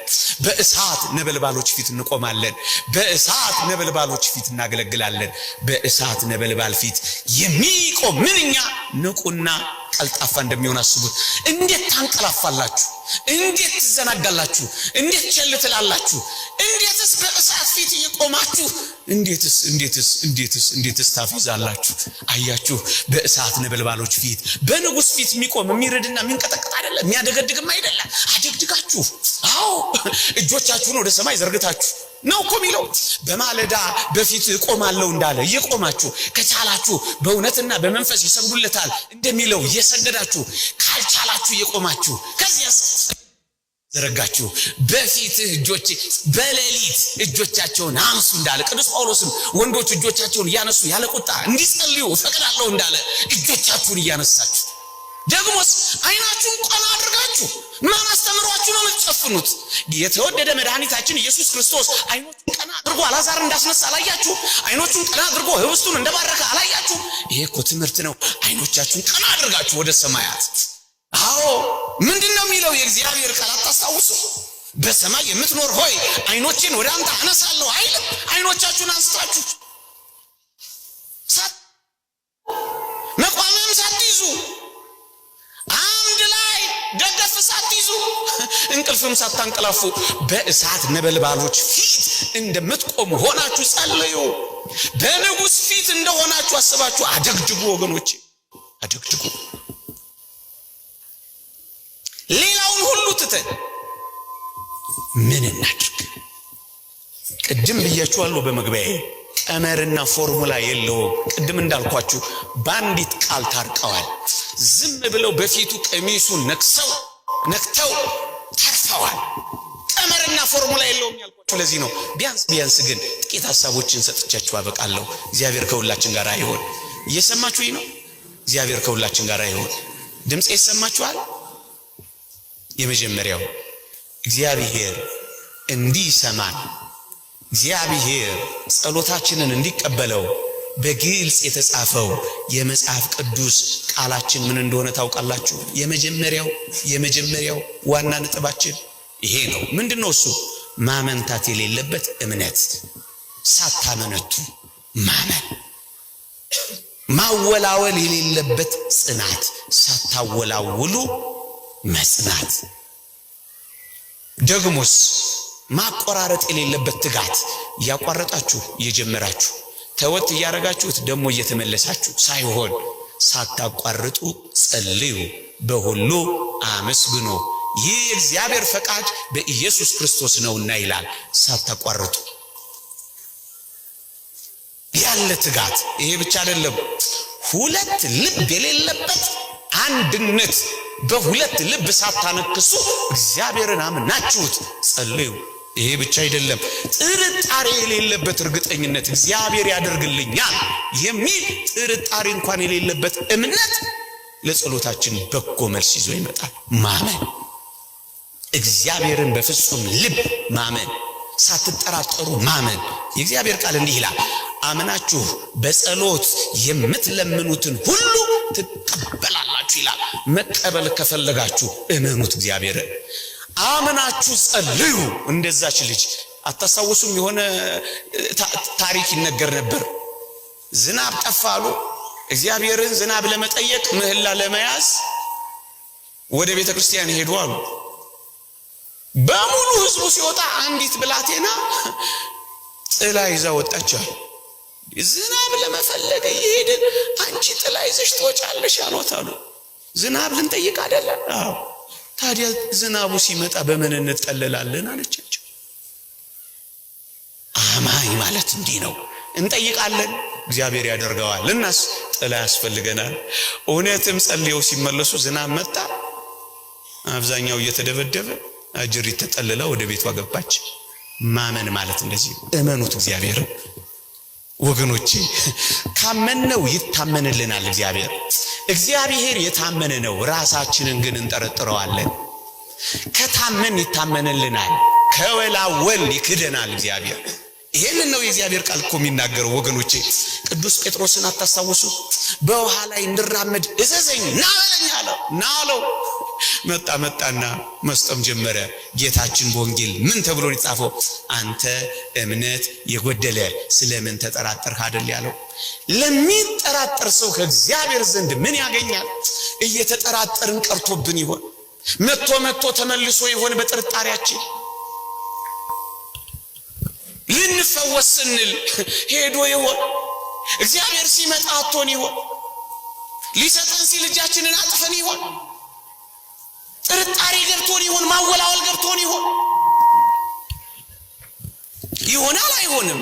በእሳት ነበልባሎች ፊት እንቆማለን። በእሳት ነበልባሎች ፊት እናገለግላለን። በእሳት ነበልባል ፊት የሚቆም ምንኛ ንቁና ቀልጣፋ እንደሚሆን አስቡት። እንዴት ታንቀላፋላችሁ? እንዴት ትዘናጋላችሁ? እንዴት ቸል ትላላችሁ? እንዴትስ በእሳት ፊት እየቆማችሁ እንዴትስ ታፊዛላችሁ? አያችሁ፣ በእሳት ነበልባሎች ፊት በንጉስ ፊት የሚቆም የሚረድና የሚንቀጠቀጥ አይደለም፣ የሚያደገድግም አይደለም። አደግድጋችሁ፣ አዎ እጆቻችሁን ወደ ሰማይ ዘርግታችሁ ነው እኮ የሚለው። በማለዳ በፊት እቆማለሁ እንዳለ እየቆማችሁ ከቻላችሁ በእውነትና በመንፈስ ይሰግዱለታል እንደሚለው እየሰገዳችሁ፣ ካልቻላችሁ እየቆማችሁ ከዚያስ ዘረጋችሁ በፊት እጆች በሌሊት እጆቻቸውን አንሱ እንዳለ ቅዱስ ጳውሎስም ወንዶች እጆቻቸውን እያነሱ ያለ ቁጣ እንዲጸልዩ ፈቅዳለሁ እንዳለ እጆቻችሁን እያነሳችሁ ደግሞስ አይናችሁን ቀና አድርጋችሁ ማን አስተምሯችሁ ነው የምትጨፍኑት? የተወደደ መድኃኒታችን ኢየሱስ ክርስቶስ አይኖቹን ቀና አድርጎ አልዓዛር እንዳስነሳ አላያችሁ? አይኖቹን ቀና አድርጎ ህብስቱን እንደባረከ አላያችሁ? ይሄ እኮ ትምህርት ነው። አይኖቻችሁን ቀና አድርጋችሁ ወደ ሰማያት። አዎ ምንድነው የሚለው የእግዚአብሔር ቃል አታስታውሱ? በሰማይ የምትኖር ሆይ አይኖችን ወደ አንተ አነሳለሁ አይልም? አይኖቻችሁን አንስታችሁ መቋሚያም ሳትይዙ አምድ ላይ ደገፍ ሳትይዙ እንቅልፍም ሳታንቀላፉ በእሳት ነበልባሎች ፊት እንደምትቆሙ ሆናችሁ ጸልዩ። በንጉስ ፊት እንደሆናችሁ አስባችሁ አደግድጉ ወገኖቼ፣ አደግድጉ። ሌላውን ሁሉ ትተን ምን እናድርግ? ቅድም ብያችኋለሁ በመግቢያዬ ቀመርና ፎርሙላ የለውም። ቅድም እንዳልኳችሁ በአንዲት ቃል ታርቀዋል። ዝም ብለው በፊቱ ቀሚሱን ነክተው ታርፈዋል። ቀመርና ፎርሙላ የለውም ያልኳችሁ ለዚህ ነው። ቢያንስ ግን ጥቂት ሐሳቦችን ሰጥቻችሁ አበቃለሁ። እግዚአብሔር ከሁላችን ጋር ይሁን። እየሰማችሁኝ ነው? እግዚአብሔር ከሁላችን ጋር ይሁን። ድምጼ ይሰማችኋል? የመጀመሪያው እግዚአብሔር እንዲሰማን እግዚአብሔር ጸሎታችንን እንዲቀበለው በግልጽ የተጻፈው የመጽሐፍ ቅዱስ ቃላችን ምን እንደሆነ ታውቃላችሁ? የመጀመሪያው ዋና ነጥባችን ይሄ ነው። ምንድነው እሱ? ማመንታት የሌለበት እምነት፣ ሳታመነቱ ማመን። ማወላወል የሌለበት ጽናት፣ ሳታወላውሉ መጽናት። ደግሞስ ማቆራረጥ የሌለበት ትጋት፣ ያቋረጣችሁ እየጀመራችሁ ተወት እያረጋችሁት ደግሞ እየተመለሳችሁ ሳይሆን ሳታቋርጡ ጸልዩ፣ በሁሉ አመስግኑ፣ ይህ የእግዚአብሔር ፈቃድ በኢየሱስ ክርስቶስ ነውና ይላል። ሳታቋርጡ ያለ ትጋት። ይሄ ብቻ አይደለም፣ ሁለት ልብ የሌለበት አንድነት። በሁለት ልብ ሳታነክሱ እግዚአብሔርን አምናችሁት ጸልዩ። ይሄ ብቻ አይደለም፣ ጥርጣሬ የሌለበት እርግጠኝነት፣ እግዚአብሔር ያደርግልኛል የሚል ጥርጣሬ እንኳን የሌለበት እምነት ለጸሎታችን በጎ መልስ ይዞ ይመጣል። ማመን፣ እግዚአብሔርን በፍጹም ልብ ማመን፣ ሳትጠራጠሩ ማመን። የእግዚአብሔር ቃል እንዲህ ይላል፣ አምናችሁ በጸሎት የምትለምኑትን ሁሉ ትቀበላላችሁ። ከፈለጋችሁ ይላል መቀበል ከፈለጋችሁ እመኑት እግዚአብሔርን አምናችሁ ጸልዩ እንደዛች ልጅ አታሳውሱም የሆነ ታሪክ ይነገር ነበር ዝናብ ጠፋሉ እግዚአብሔርን ዝናብ ለመጠየቅ ምህላ ለመያዝ ወደ ቤተ ክርስቲያን ሄዱ አሉ በሙሉ ህዝቡ ሲወጣ አንዲት ብላቴና ጥላ ይዛ ወጣች አሉ ዝናብ ለመፈለግ ይሄድን አንቺ ጥላ ይዘሽ ትወጫለሽ አሏታሉ ዝናብ ልንጠይቅ አይደለም አዎ ታዲያ ዝናቡ ሲመጣ በምን እንጠለላለን አለቻቸው አማኝ ማለት እንዲህ ነው እንጠይቃለን እግዚአብሔር ያደርገዋል እናስ ጥላ ያስፈልገናል እውነትም ጸልየው ሲመለሱ ዝናብ መጣ አብዛኛው እየተደበደበ አጅሪት ተጠልላ ወደ ቤቷ ገባች ማመን ማለት እንደዚህ እመኑት እግዚአብሔር ወገኖቼ ካመነው ይታመንልናል እግዚአብሔር የታመነ ነው ራሳችንን ግን እንጠረጥረዋለን ከታመን ይታመንልናል ከወላወል ይክደናል እግዚአብሔር ይሄንን ነው የእግዚአብሔር ቃል እኮ የሚናገረው ወገኖቼ ቅዱስ ጴጥሮስን አታሳውሱ በውሃ ላይ እንድራመድ እዘዘኝ ናለው መጣና መስጠም ጀመረ ጌታችን በወንጌል ምን ተብሎ ይጻፈው አንተ እምነት የጎደለ ስለምን ተጠራጠርህ አይደል ያለው ለሚጠራጠር ሰው ከእግዚአብሔር ዘንድ ምን ያገኛል እየተጠራጠርን ቀርቶብን ይሆን መጥቶ ተመልሶ ይሆን በጥርጣሬያችን ልንፈወስ ስንል ሄዶ ይሆን እግዚአብሔር ሲመጣ አጥቶን ይሆን ሊሰጠን ሲል እጃችንን አጥፈን ይሆን ጥርጣሬ ገብቶን ይሆን ማወላወል ገብቶን ይሆናል አይሆንም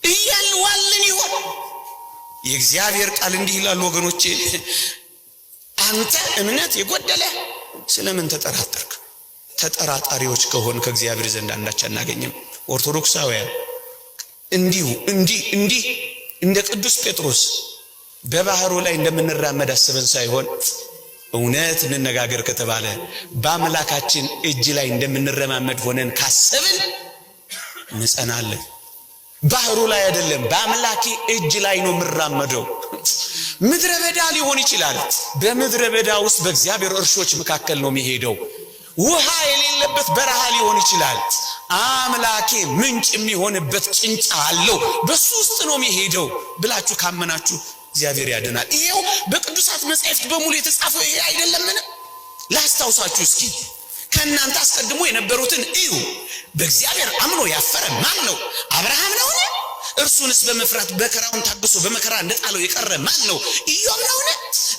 እያልዋልን ይሆን የእግዚአብሔር ቃል እንዲህ ይላል ወገኖቼ አንተ እምነት የጎደለ ስለምን ተጠራጠርክ ተጠራጣሪዎች ከሆን ከእግዚአብሔር ዘንድ አንዳች አናገኝም ኦርቶዶክሳውያን እንዲህ እንደ ቅዱስ ጴጥሮስ በባህሩ ላይ እንደምንራመድ አስበን ሳይሆን እውነት እንነጋገር ከተባለ በአምላካችን እጅ ላይ እንደምንረማመድ ሆነን ካሰብን እንጸናለን ባህሩ ላይ አይደለም በአምላኬ እጅ ላይ ነው ምራመደው ምድረ በዳ ሊሆን ይችላል በምድረ በዳ ውስጥ በእግዚአብሔር እርሾች መካከል ነው የሚሄደው ውሃ የሌለበት በረሃ ሊሆን ይችላል አምላኬ ምንጭ የሚሆንበት ጭንጫ አለው በሱ ውስጥ ነው የሚሄደው ብላችሁ ካመናችሁ እግዚአብሔር ያድናል ይሄው በቅዱሳት መጻሕፍት በሙሉ የተጻፈው ይሄ አይደለምን ላስታውሳችሁ እስኪ ከእናንተ አስቀድሞ የነበሩትን እዩ በእግዚአብሔር አምኖ ያፈረ ማን ነው አብርሃም ነው እርሱንስ በመፍራት በከራውን ታግሶ በመከራ እንደጣለው የቀረ ማን ነው ኢዮብ ነው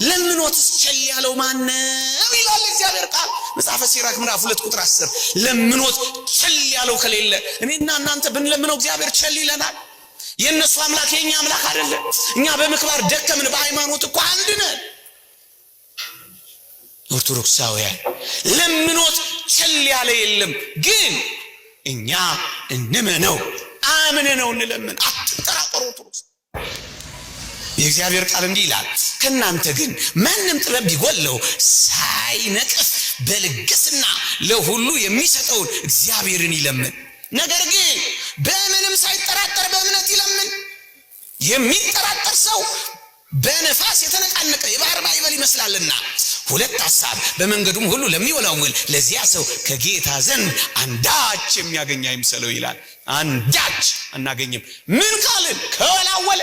ለምኖትስ ቸል ያለው ማን ነው ይላል እግዚአብሔር ቃል መጽሐፈ ሲራክ ምዕራፍ 2 ቁጥር 10 ለምኖት ቸል ያለው ከሌለ እኔና እናንተ ብንለምነው እግዚአብሔር ቸል ይለናል የነሱ አምላክ የኛ አምላክ አይደለም እኛ በምክባር ደከምን በሃይማኖት እኮ አንድ ነን ኦርቶዶክሳውያን ለምኖት ቸል ያለ የለም ግን እኛ እንመነው አምነነው እንለምን አትጠራጠሩ ኦርቶዶክስ የእግዚአብሔር ቃል እንዲህ ይላል ከናንተ ግን ማንም ጥበብ ቢጎለው ሳይነቅፍ በልግስና ለሁሉ የሚሰጠውን እግዚአብሔርን ይለምን ነገር ግን በምንም ሳይጠራጠር በእምነት ይለምን የሚጠራጠር ሰው በነፋስ የተነቃነቀ የባህር ማዕበል ይመስላልና ሁለት ሐሳብ በመንገዱም ሁሉ ለሚወላውል ለዚያ ሰው ከጌታ ዘንድ አንዳች የሚያገኝ አይምሰለው ይላል አንዳች አናገኝም ምን ካልን ከወላወለ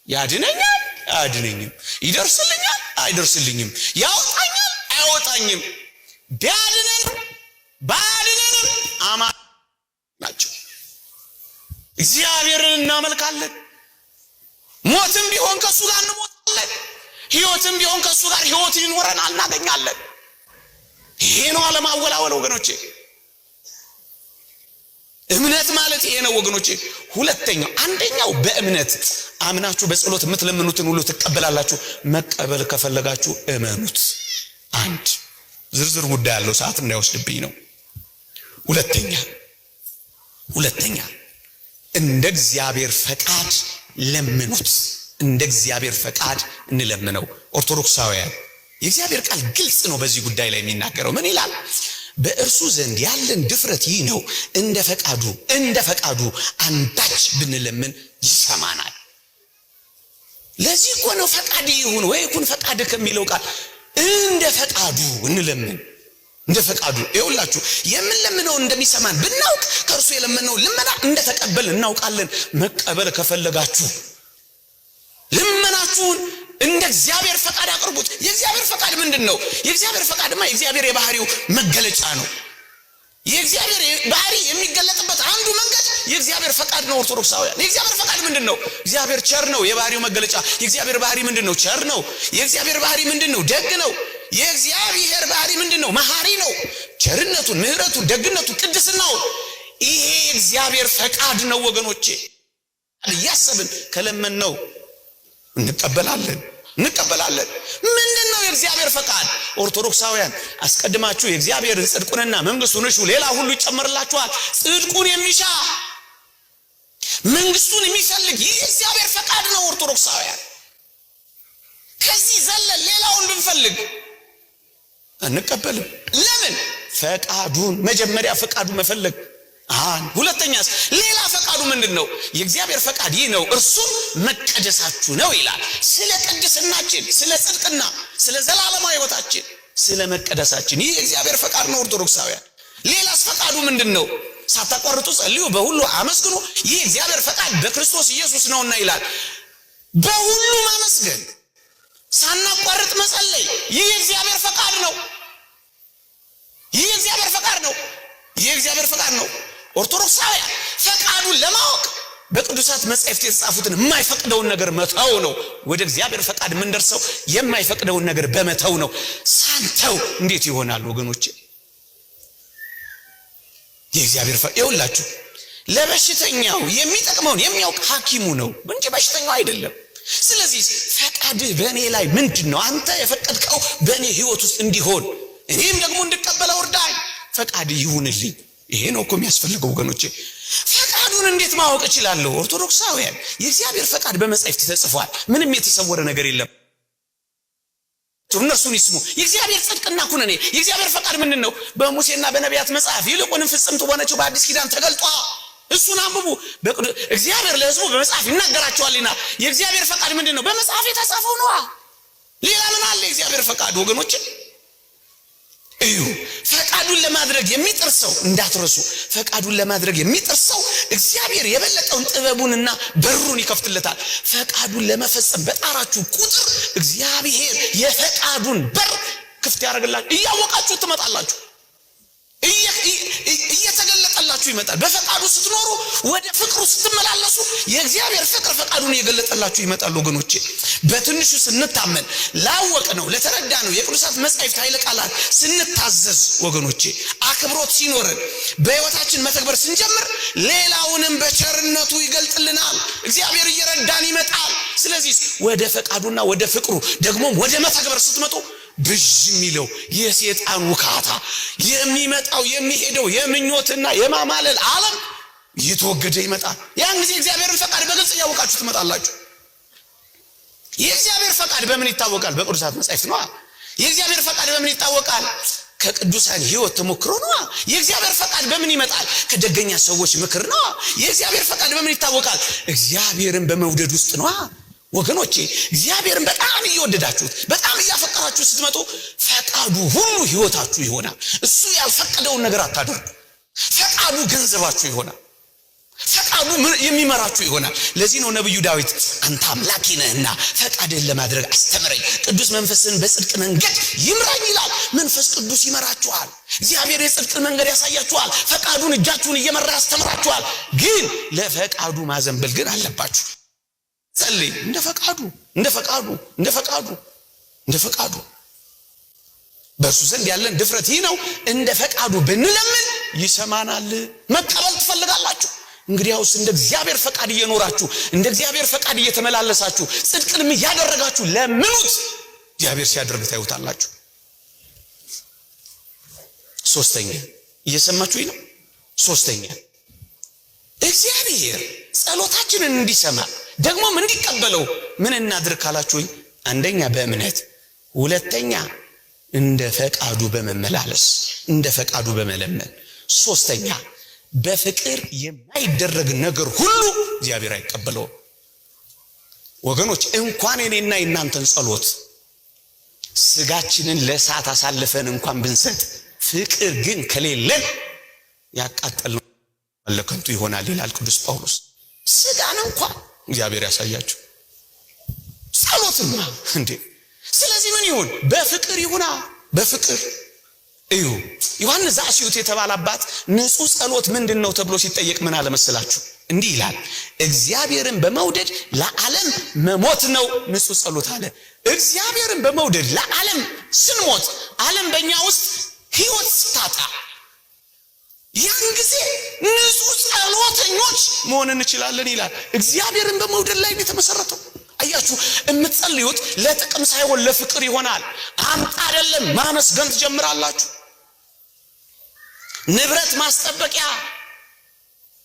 ያድነኛል አያድነኝም ይደርስልኛል አይደርስልኝም ያወጣኛል አይወጣኝም ቢያድነን ባድነን አማን ናቸው እግዚአብሔርን እናመልካለን ሞትም ቢሆን ከሱ ጋር እንሞታለን ሕይወትም ቢሆን ከሱ ጋር ሕይወት ይኖረናል እናገኛለን ይሄ ነው አለማወላወል ወገኖቼ እምነት ማለት ይሄ ነው ወገኖቼ ሁለተኛው አንደኛው በእምነት አምናችሁ በጸሎት የምትለምኑትን ሁሉ ትቀበላላችሁ መቀበል ከፈለጋችሁ እመኑት አንድ ዝርዝር ጉዳይ ያለው ሰዓት እንዳይወስድብኝ ነው ሁለተኛ እንደ እግዚአብሔር ፈቃድ ለምኑት እንደ እግዚአብሔር ፈቃድ እንለምነው ኦርቶዶክሳውያን የእግዚአብሔር ቃል ግልጽ ነው በዚህ ጉዳይ ላይ የሚናገረው ምን ይላል በእርሱ ዘንድ ያለን ድፍረት ይህ ነው እንደ ፈቃዱ አንዳች ብንለምን ይሰማናል ለዚህ እኮ ነው ፈቃድ ይሁን ወይ ይኩን ፈቃድ ከሚለው ቃል እንደ ፈቃዱ እንለምን። እንደ ፈቃዱ ይውላችሁ የምንለምነው እንደሚሰማን ብናውቅ ከእርሱ የለመነው ልመና እንደተቀበል እናውቃለን። መቀበል ከፈለጋችሁ ልመናችሁን እንደ እግዚአብሔር ፈቃድ አቅርቡት። የእግዚአብሔር ፈቃድ ምንድነው? የእግዚአብሔር ፈቃድማ የእግዚአብሔር የባህሪው መገለጫ ነው። የእግዚአብሔር ባህሪ የሚገለጥበት አንዱ መንገድ የእግዚአብሔር ፈቃድ ነው። ኦርቶዶክሳውያን የእግዚአብሔር ፈቃድ ምንድነው? እግዚአብሔር ቸር ነው። የባህሪው መገለጫ የእግዚአብሔር ባህሪ ምንድነው? ቸር ነው። የእግዚአብሔር ባህሪ ምንድነው? ደግ ነው። የእግዚአብሔር ባህሪ ምንድነው? መሐሪ ነው። ቸርነቱን፣ ምህረቱን፣ ደግነቱን፣ ቅድስናው ይሄ የእግዚአብሔር ፈቃድ ነው ወገኖቼ። እያሰብን ከለመን ነው እንቀበላለን። ምንድነው የእግዚአብሔር ፈቃድ? ኦርቶዶክሳውያን አስቀድማችሁ የእግዚአብሔርን ጽድቁንና መንግስቱን እሹ ሌላ ሁሉ ይጨመርላችኋል። ጽድቁን የሚሻ መንግስቱን የሚፈልግ ይህ የእግዚአብሔር ፈቃድ ነው ኦርቶዶክሳውያን። ከዚህ ዘለን ሌላውን ብንፈልግ አንቀበልም። ለምን? ፈቃዱን መጀመሪያ ፈቃዱ መፈለግ። ሁለተኛስ ሌላ ፈቃዱ ምንድነው? የእግዚአብሔር ፈቃድ ይህ ነው፣ እርሱም መቀደሳችሁ ነው ይላል። ስለ ቅድስናችን፣ ስለ ጽድቅና ስለ ዘላለማዊ ሕይወታችን፣ ስለ መቀደሳችን ይህ የእግዚአብሔር ፈቃድ ነው ኦርቶዶክሳውያን። ሌላስ ፈቃዱ ምንድነው? ሳታቋርጡ ጸልዩ፣ በሁሉ አመስግኑ፣ ይህ የእግዚአብሔር ፈቃድ በክርስቶስ ኢየሱስ ነውና ይላል። በሁሉ ማመስገን፣ ሳናቋርጥ መጸለይ ይህ የእግዚአብሔር ፈቃድ ነው። ይህ የእግዚአብሔር ፈቃድ ነው። ይህ የእግዚአብሔር ፈቃድ ነው። ኦርቶዶክሳውያን ፈቃዱን ለማወቅ በቅዱሳት መጻሕፍት የተጻፉትን የማይፈቅደውን ነገር መተው ነው። ወደ እግዚአብሔር ፈቃድ የምንደርሰው የማይፈቅደውን ነገር በመተው ነው። ሳንተው እንዴት ይሆናል ወገኖቼ? የእግዚአብሔር ፈቃድ ይውላችሁ ለበሽተኛው የሚጠቅመውን የሚያውቅ ሐኪሙ ነው እንጂ በሽተኛው አይደለም። ስለዚህ ፈቃድህ በእኔ ላይ ምንድነው? አንተ የፈቀድከው በእኔ ህይወት ውስጥ እንዲሆን እኔም ደግሞ እንድቀበለው እርዳኝ። ፈቃድ ይሁንልኝ። ይሄ ነው እኮ የሚያስፈልገው ወገኖቼ። ፈቃዱን እንዴት ማወቅ እችላለሁ? ኦርቶዶክሳውያን የእግዚአብሔር ፈቃድ በመጻሕፍት ተጽፏል። ምንም የተሰወረ ነገር የለም። እነርሱን ይስሙ። የእግዚአብሔር ጽድቅና ኩነኔ የእግዚአብሔር ፈቃድ ምንድነው? በሙሴና በነቢያት መጽሐፍ ይልቁንም ፍጽምት በሆነችው በአዲስ ኪዳን ተገልጧል። እሱን አንብቡ። እግዚአብሔር ለሕዝቡ በመጽሐፍ ይናገራቸዋልና የእግዚአብሔር ፈቃድ ምንድነው? በመጽሐፍ የተጻፈው ነው። ሌላ ምን አለ? የእግዚአብሔር ፈቃድ ወገኖቼ እዩ። ፈቃዱን ለማድረግ የሚጥር ሰው እንዳትረሱ፣ ፈቃዱን ለማድረግ የሚጥር ሰው እግዚአብሔር የበለጠውን ጥበቡንና በሩን ይከፍትለታል። ፈቃዱን ለመፈጸም በጣራችሁ ቁጥር እግዚአብሔር የፈቃዱን በር ክፍት ያደርግላችሁ። እያወቃችሁ ትመጣላችሁ። እየተገለጠላችሁ ይመጣል። በፈቃዱ ስትኖሩ፣ ወደ ፍቅሩ ስትመላለሱ የእግዚአብሔር ፍቅር ፈቃዱን እየገለጠላችሁ ይመጣል ወገኖቼ። በትንሹ ስንታመን፣ ላወቅ ነው ለተረዳ ነው የቅዱሳት መጻሕፍት ኃይለ ቃላት ስንታዘዝ ወገኖቼ፣ አክብሮት ሲኖረን፣ በሕይወታችን መተግበር ስንጀምር ሌላውንም በቸርነቱ ይገልጥልናል። እግዚአብሔር እየረዳን ይመጣል። ስለዚህ ወደ ፈቃዱና ወደ ፍቅሩ ደግሞም ወደ መተግበር ስትመጡ ብዥ የሚለው የሰይጣን ውካታ የሚመጣው የሚሄደው የምኞትና የማማለል ዓለም እየተወገደ ይመጣል። ያን ጊዜ እግዚአብሔርን ፈቃድ በግልጽ ያወቃችሁ ትመጣላችሁ። የእግዚአብሔር ፈቃድ በምን ይታወቃል? በቅዱሳት መጻሕፍት ነው። የእግዚአብሔር ፈቃድ በምን ይታወቃል? ከቅዱሳን ሕይወት ተሞክሮ ነው። የእግዚአብሔር ፈቃድ በምን ይመጣል? ከደገኛ ሰዎች ምክር ነው። የእግዚአብሔር ፈቃድ በምን ይታወቃል? እግዚአብሔርን በመውደድ ውስጥ ነው ወገኖቼ። እግዚአብሔርን በጣም እየወደዳችሁት በጣም እያፈቀራችሁ ስትመጡ ፈቃዱ ሁሉ ሕይወታችሁ ይሆናል። እሱ ያልፈቀደውን ነገር አታደርጉ። ፈቃዱ ገንዘባችሁ ይሆናል። ፈቃዱ የሚመራችሁ ይሆናል። ለዚህ ነው ነብዩ ዳዊት አንተ አምላኬ ነህና ፈቃድህን ለማድረግ አስተምረኝ፣ ቅዱስ መንፈስን በጽድቅ መንገድ ይምራኝ ይላል። መንፈስ ቅዱስ ይመራችኋል። እግዚአብሔር የጽድቅ መንገድ ያሳያችኋል። ፈቃዱን እጃችሁን እየመራ ያስተምራችኋል። ግን ለፈቃዱ ማዘንበል ግን አለባችሁ። ጸልይ እንደ ፈቃዱ በእርሱ ዘንድ ያለን ድፍረት ይህ ነው። እንደ ፈቃዱ ብንለምን ይሰማናል። መቀበል ትፈልጋላችሁ? እንግዲያውስ እንደ እግዚአብሔር ፈቃድ እየኖራችሁ እንደ እግዚአብሔር ፈቃድ እየተመላለሳችሁ ጽድቅንም እያደረጋችሁ ለምኑት። እግዚአብሔር ሲያደርግ ታዩታላችሁ። ሶስተኛ እየሰማችሁኝ ነው? ሶስተኛ እግዚአብሔር ጸሎታችንን እንዲሰማ ደግሞም እንዲቀበለው ምን እናድርግ ካላችሁኝ፣ አንደኛ በእምነት፣ ሁለተኛ እንደ ፈቃዱ በመመላለስ እንደ ፈቃዱ በመለመን፣ ሶስተኛ በፍቅር የማይደረግ ነገር ሁሉ እግዚአብሔር አይቀበለውም። ወገኖች እንኳን የኔና የናንተን ጸሎት ስጋችንን ለእሳት አሳልፈን እንኳን ብንሰጥ ፍቅር ግን ከሌለን ያቃጠልነው ለከንቱ ይሆናል ይላል ቅዱስ ጳውሎስ። ስጋን እንኳን እግዚአብሔር ያሳያችሁ ጸሎትማ እንዴ! ስለዚህ ምን ይሁን? በፍቅር ይሁና። በፍቅር እዩ። ዮሐንስ ዘአስዩት የተባለ አባት ንጹህ ጸሎት ምንድነው ተብሎ ሲጠየቅ ምን አለ መሰላችሁ? እንዲህ ይላል፣ እግዚአብሔርን በመውደድ ለዓለም መሞት ነው ንጹህ ጸሎት አለ። እግዚአብሔርን በመውደድ ለዓለም ስንሞት ዓለም በእኛ ውስጥ ሕይወት ስታጣ ያን ጊዜ ንጹህ ጸሎተኞች መሆን እንችላለን ይላል። እግዚአብሔርን በመውደድ ላይ የተመሰረተው አያችሁ። የምትጸልዩት ለጥቅም ሳይሆን ለፍቅር ይሆናል። አምጣ አይደለም ማመስገን ትጀምራላችሁ። ንብረት ማስጠበቂያ፣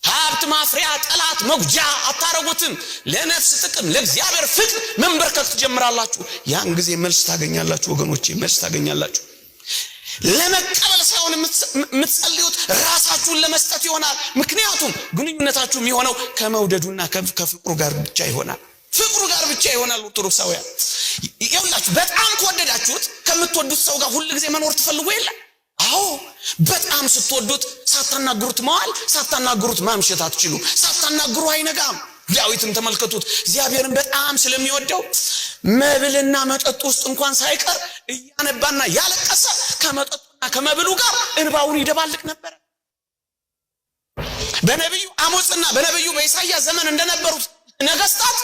ሀብት ማፍሪያ፣ ጠላት መጉጃ አታረጉትም። ለነፍስ ጥቅም፣ ለእግዚአብሔር ፍቅር መንበርከክ ትጀምራላችሁ። ያን ጊዜ መልስ ታገኛላችሁ ወገኖቼ፣ መልስ ታገኛላችሁ። ለመቀበል ሳይሆን የምትጸልዩት ራሳችሁን ለመስጠት ይሆናል። ምክንያቱም ግንኙነታችሁ የሚሆነው ከመውደዱና ከፍቅሩ ጋር ብቻ ይሆናል። ፍቅሩ ጋር ብቻ ይሆናል። ኦርቶዶክሳውያን ይኸውላችሁ፣ በጣም ከወደዳችሁት ከምትወዱት ሰው ጋር ሁሉ ጊዜ መኖር ትፈልጉ የለ? አዎ፣ በጣም ስትወዱት ሳታናግሩት መዋል፣ ሳታናግሩት ማምሸት አትችሉ። ሳታናግሩ አይነጋም። ዳዊትም ተመልከቱት፣ እግዚአብሔርን በጣም ስለሚወደው መብልና መጠጥ ውስጥ እንኳን ሳይቀር እያነባና ያለቀሰ ከመጠጡና ከመብሉ ጋር እንባውን ይደባልቅ ነበር። በነቢዩ አሞጽና በነቢዩ በኢሳይያስ ዘመን እንደነበሩት ነገስታት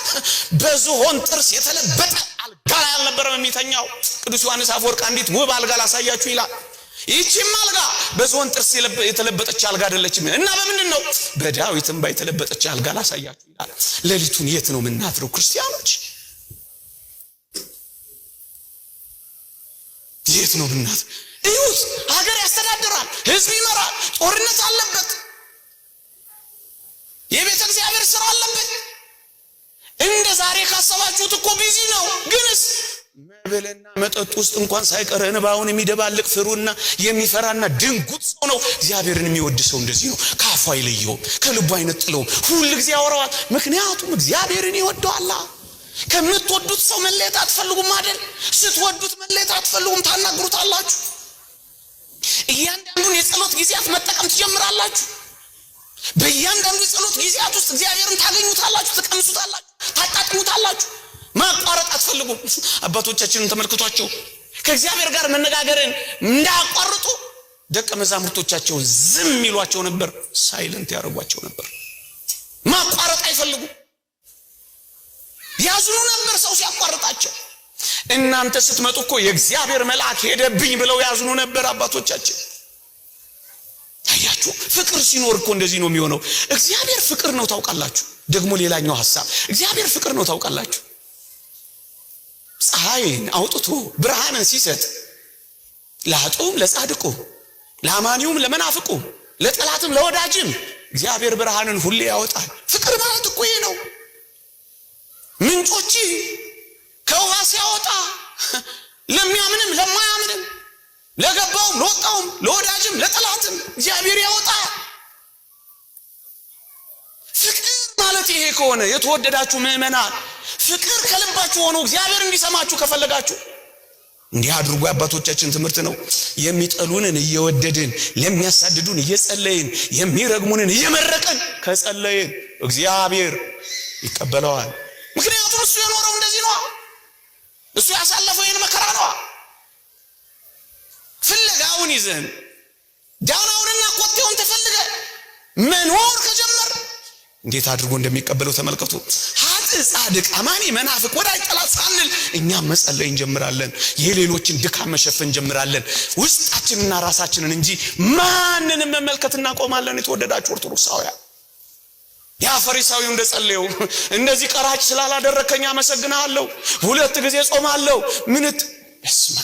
በዝሆን ጥርስ የተለበጠ አልጋ አልነበረም የሚተኛው። ቅዱስ ዮሐንስ አፈወርቅ አንዲት ውብ አልጋ ላሳያችሁ ይላል። ይህቺም አልጋ በዝሆን ጥርስ የተለበጠች አልጋ አይደለችም። እና በምንድን ነው? በዳዊት እንባ የተለበጠች አልጋ ላሳያችሁ ይላል። ሌሊቱን የት ነው የምናድረው ክርስቲያኖች? የት ነው የምናድረው? እዩት፣ ሀገር ያስተዳድራል፣ ህዝብ ይመራል፣ ጦርነት አለበት፣ የቤተ እግዚአብሔር ስራ አለበት። እንደ ዛሬ ካሰባችሁት እኮ ቢዚ ነው። ግንስ መብልና መጠጥ ውስጥ እንኳን ሳይቀር እንባውን የሚደባልቅ ፍሩና የሚፈራና ድንጉጥ ሰው ነው። እግዚአብሔርን የሚወድ ሰው እንደዚህ ነው። ካፉ አይለየውም፣ ከልቡ አይነጥለውም፣ ሁሉ ጊዜ ያወራዋል። ምክንያቱም እግዚአብሔርን ይወደዋል። ከምትወዱት ሰው መለየት አትፈልጉም አይደል? ስትወዱት መለየት አትፈልጉም፣ ታናግሩታላችሁ። እያንዳንዱን የጸሎት ጊዜያት መጠቀም ትጀምራላችሁ። በእያንዳንዱ የጸሎት ጊዜያት ውስጥ እግዚአብሔርን ታገኙታላችሁ፣ ትቀምሱታላችሁ፣ ታጣጥሙታላችሁ። ማቋረጥ አትፈልጉም። አባቶቻችንን ተመልክቷቸው ከእግዚአብሔር ጋር መነጋገርን እንዳያቋርጡ ደቀ መዛሙርቶቻቸውን ዝም ይሏቸው ነበር፣ ሳይለንት ያደርጓቸው ነበር። ማቋረጥ አይፈልጉም። ያዝኑ ነበር ሰው ሲያቋርጣቸው። እናንተ ስትመጡ እኮ የእግዚአብሔር መልአክ ሄደብኝ ብለው ያዝኑ ነበር አባቶቻችን። ታያችሁ፣ ፍቅር ሲኖር እኮ እንደዚህ ነው የሚሆነው። እግዚአብሔር ፍቅር ነው ታውቃላችሁ። ደግሞ ሌላኛው ሐሳብ እግዚአብሔር ፍቅር ነው ታውቃላችሁ። ፀሐይን አውጥቶ ብርሃንን ሲሰጥ ለኃጥኡም ለጻድቁም፣ ለአማኒውም ለመናፍቁም፣ ለጠላትም ለወዳጅም እግዚአብሔር ብርሃንን ሁሌ ያወጣል። ፍቅር ማለት እኮ ይሄ ነው። ምንጮች ከውሃ ሲያወጣ ለሚያምንም ለማያምንም፣ ለገባውም ለወጣውም፣ ለወዳጅም ለጠላትም እግዚአብሔር ያወጣል። ፍቅር ማለት ይሄ ከሆነ የተወደዳችሁ ምእመናን፣ ፍቅር ከልባችሁ ሆኖ እግዚአብሔር እንዲሰማችሁ ከፈለጋችሁ እንዲህ አድርጉ። አባቶቻችን ትምህርት ነው። የሚጠሉንን እየወደድን፣ ለሚያሳድዱን እየጸለይን፣ የሚረግሙንን እየመረቅን ከጸለይን እግዚአብሔር ይቀበለዋል። ምክንያቱም እሱ የኖረው እንደዚህ ነው። እሱ ያሳለፈው ይህን መከራ ነው። ፍለጋውን ይዘን ዳናውንና ኮቴውን ተፈልገ መኖር ከጀመር እንዴት አድርጎ እንደሚቀበለው ተመልከቱ። ኃጥእ ጻድቅ፣ አማኒ መናፍቅ፣ ወዳጅ ጠላት ሳንል እኛም መጸለይ እንጀምራለን። የሌሎችን ድካም መሸፈን እንጀምራለን። ውስጣችንና ራሳችንን እንጂ ማንንም መመልከት እናቆማለን። የተወደዳችሁ ኦርቶዶክሳውያን፣ ያ ፈሪሳዊው እንደጸለየው እንደዚህ ቀራጭ ስላላደረከኝ አመሰግናለሁ፣ 2 ጊዜ ጾማለሁ፣ ምንት እስማ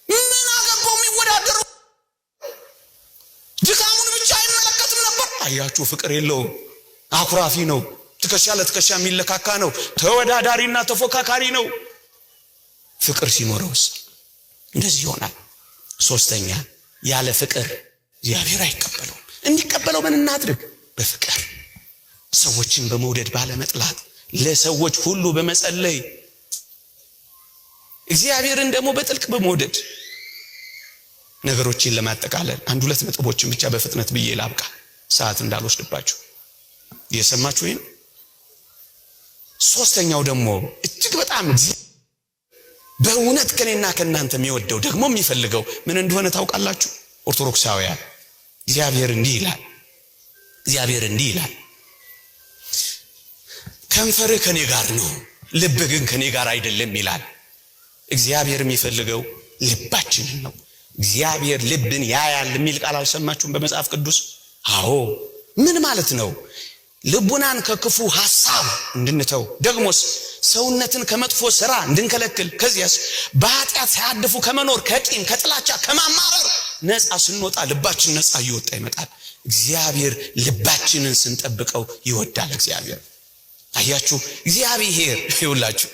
ምን አገባው የሚወዳደረው? ድካሙን ብቻ አይመለከትም ነበር። አያችሁ፣ ፍቅር የለውም። አኩራፊ ነው። ትከሻ ለትከሻ የሚለካካ ነው። ተወዳዳሪና ተፎካካሪ ነው። ፍቅር ሲኖረውስ እንደዚህ ይሆናል። ሶስተኛ፣ ያለ ፍቅር እግዚአብሔር አይቀበለውም። እንዲቀበለው ምን እናድርግ? በፍቅር ሰዎችን በመውደድ ባለመጥላት፣ ለሰዎች ሁሉ በመጸለይ እግዚአብሔርን ደግሞ በጥልቅ በመውደድ ነገሮችን ለማጠቃለል አንድ ሁለት ነጥቦችን ብቻ በፍጥነት ብዬ ላብቃ ሰዓት እንዳልወስድባችሁ። እየሰማችሁ ይሄን ሶስተኛው ደግሞ እጅግ በጣም በእውነት ከኔና ከናንተ የሚወደው ደግሞ የሚፈልገው ምን እንደሆነ ታውቃላችሁ? ኦርቶዶክሳውያን እግዚአብሔር እንዲህ ይላል ከንፈርህ ከኔ ጋር ነው ልብህ ግን ከኔ ጋር አይደለም ይላል። እግዚአብሔር የሚፈልገው ልባችንን ነው። እግዚአብሔር ልብን ያያል የሚል ቃል አልሰማችሁም በመጽሐፍ ቅዱስ? አዎ። ምን ማለት ነው? ልቡናን ከክፉ ሐሳብ እንድንተው ደግሞስ ሰውነትን ከመጥፎ ሥራ እንድንከለክል ከዚያስ በኃጢአት ሳያድፉ ከመኖር ከቂም ከጥላቻ ከማማረር ነፃ ስንወጣ ልባችን ነፃ እየወጣ ይመጣል። እግዚአብሔር ልባችንን ስንጠብቀው ይወዳል። እግዚአብሔር አያችሁ፣ እግዚአብሔር ይውላችሁ።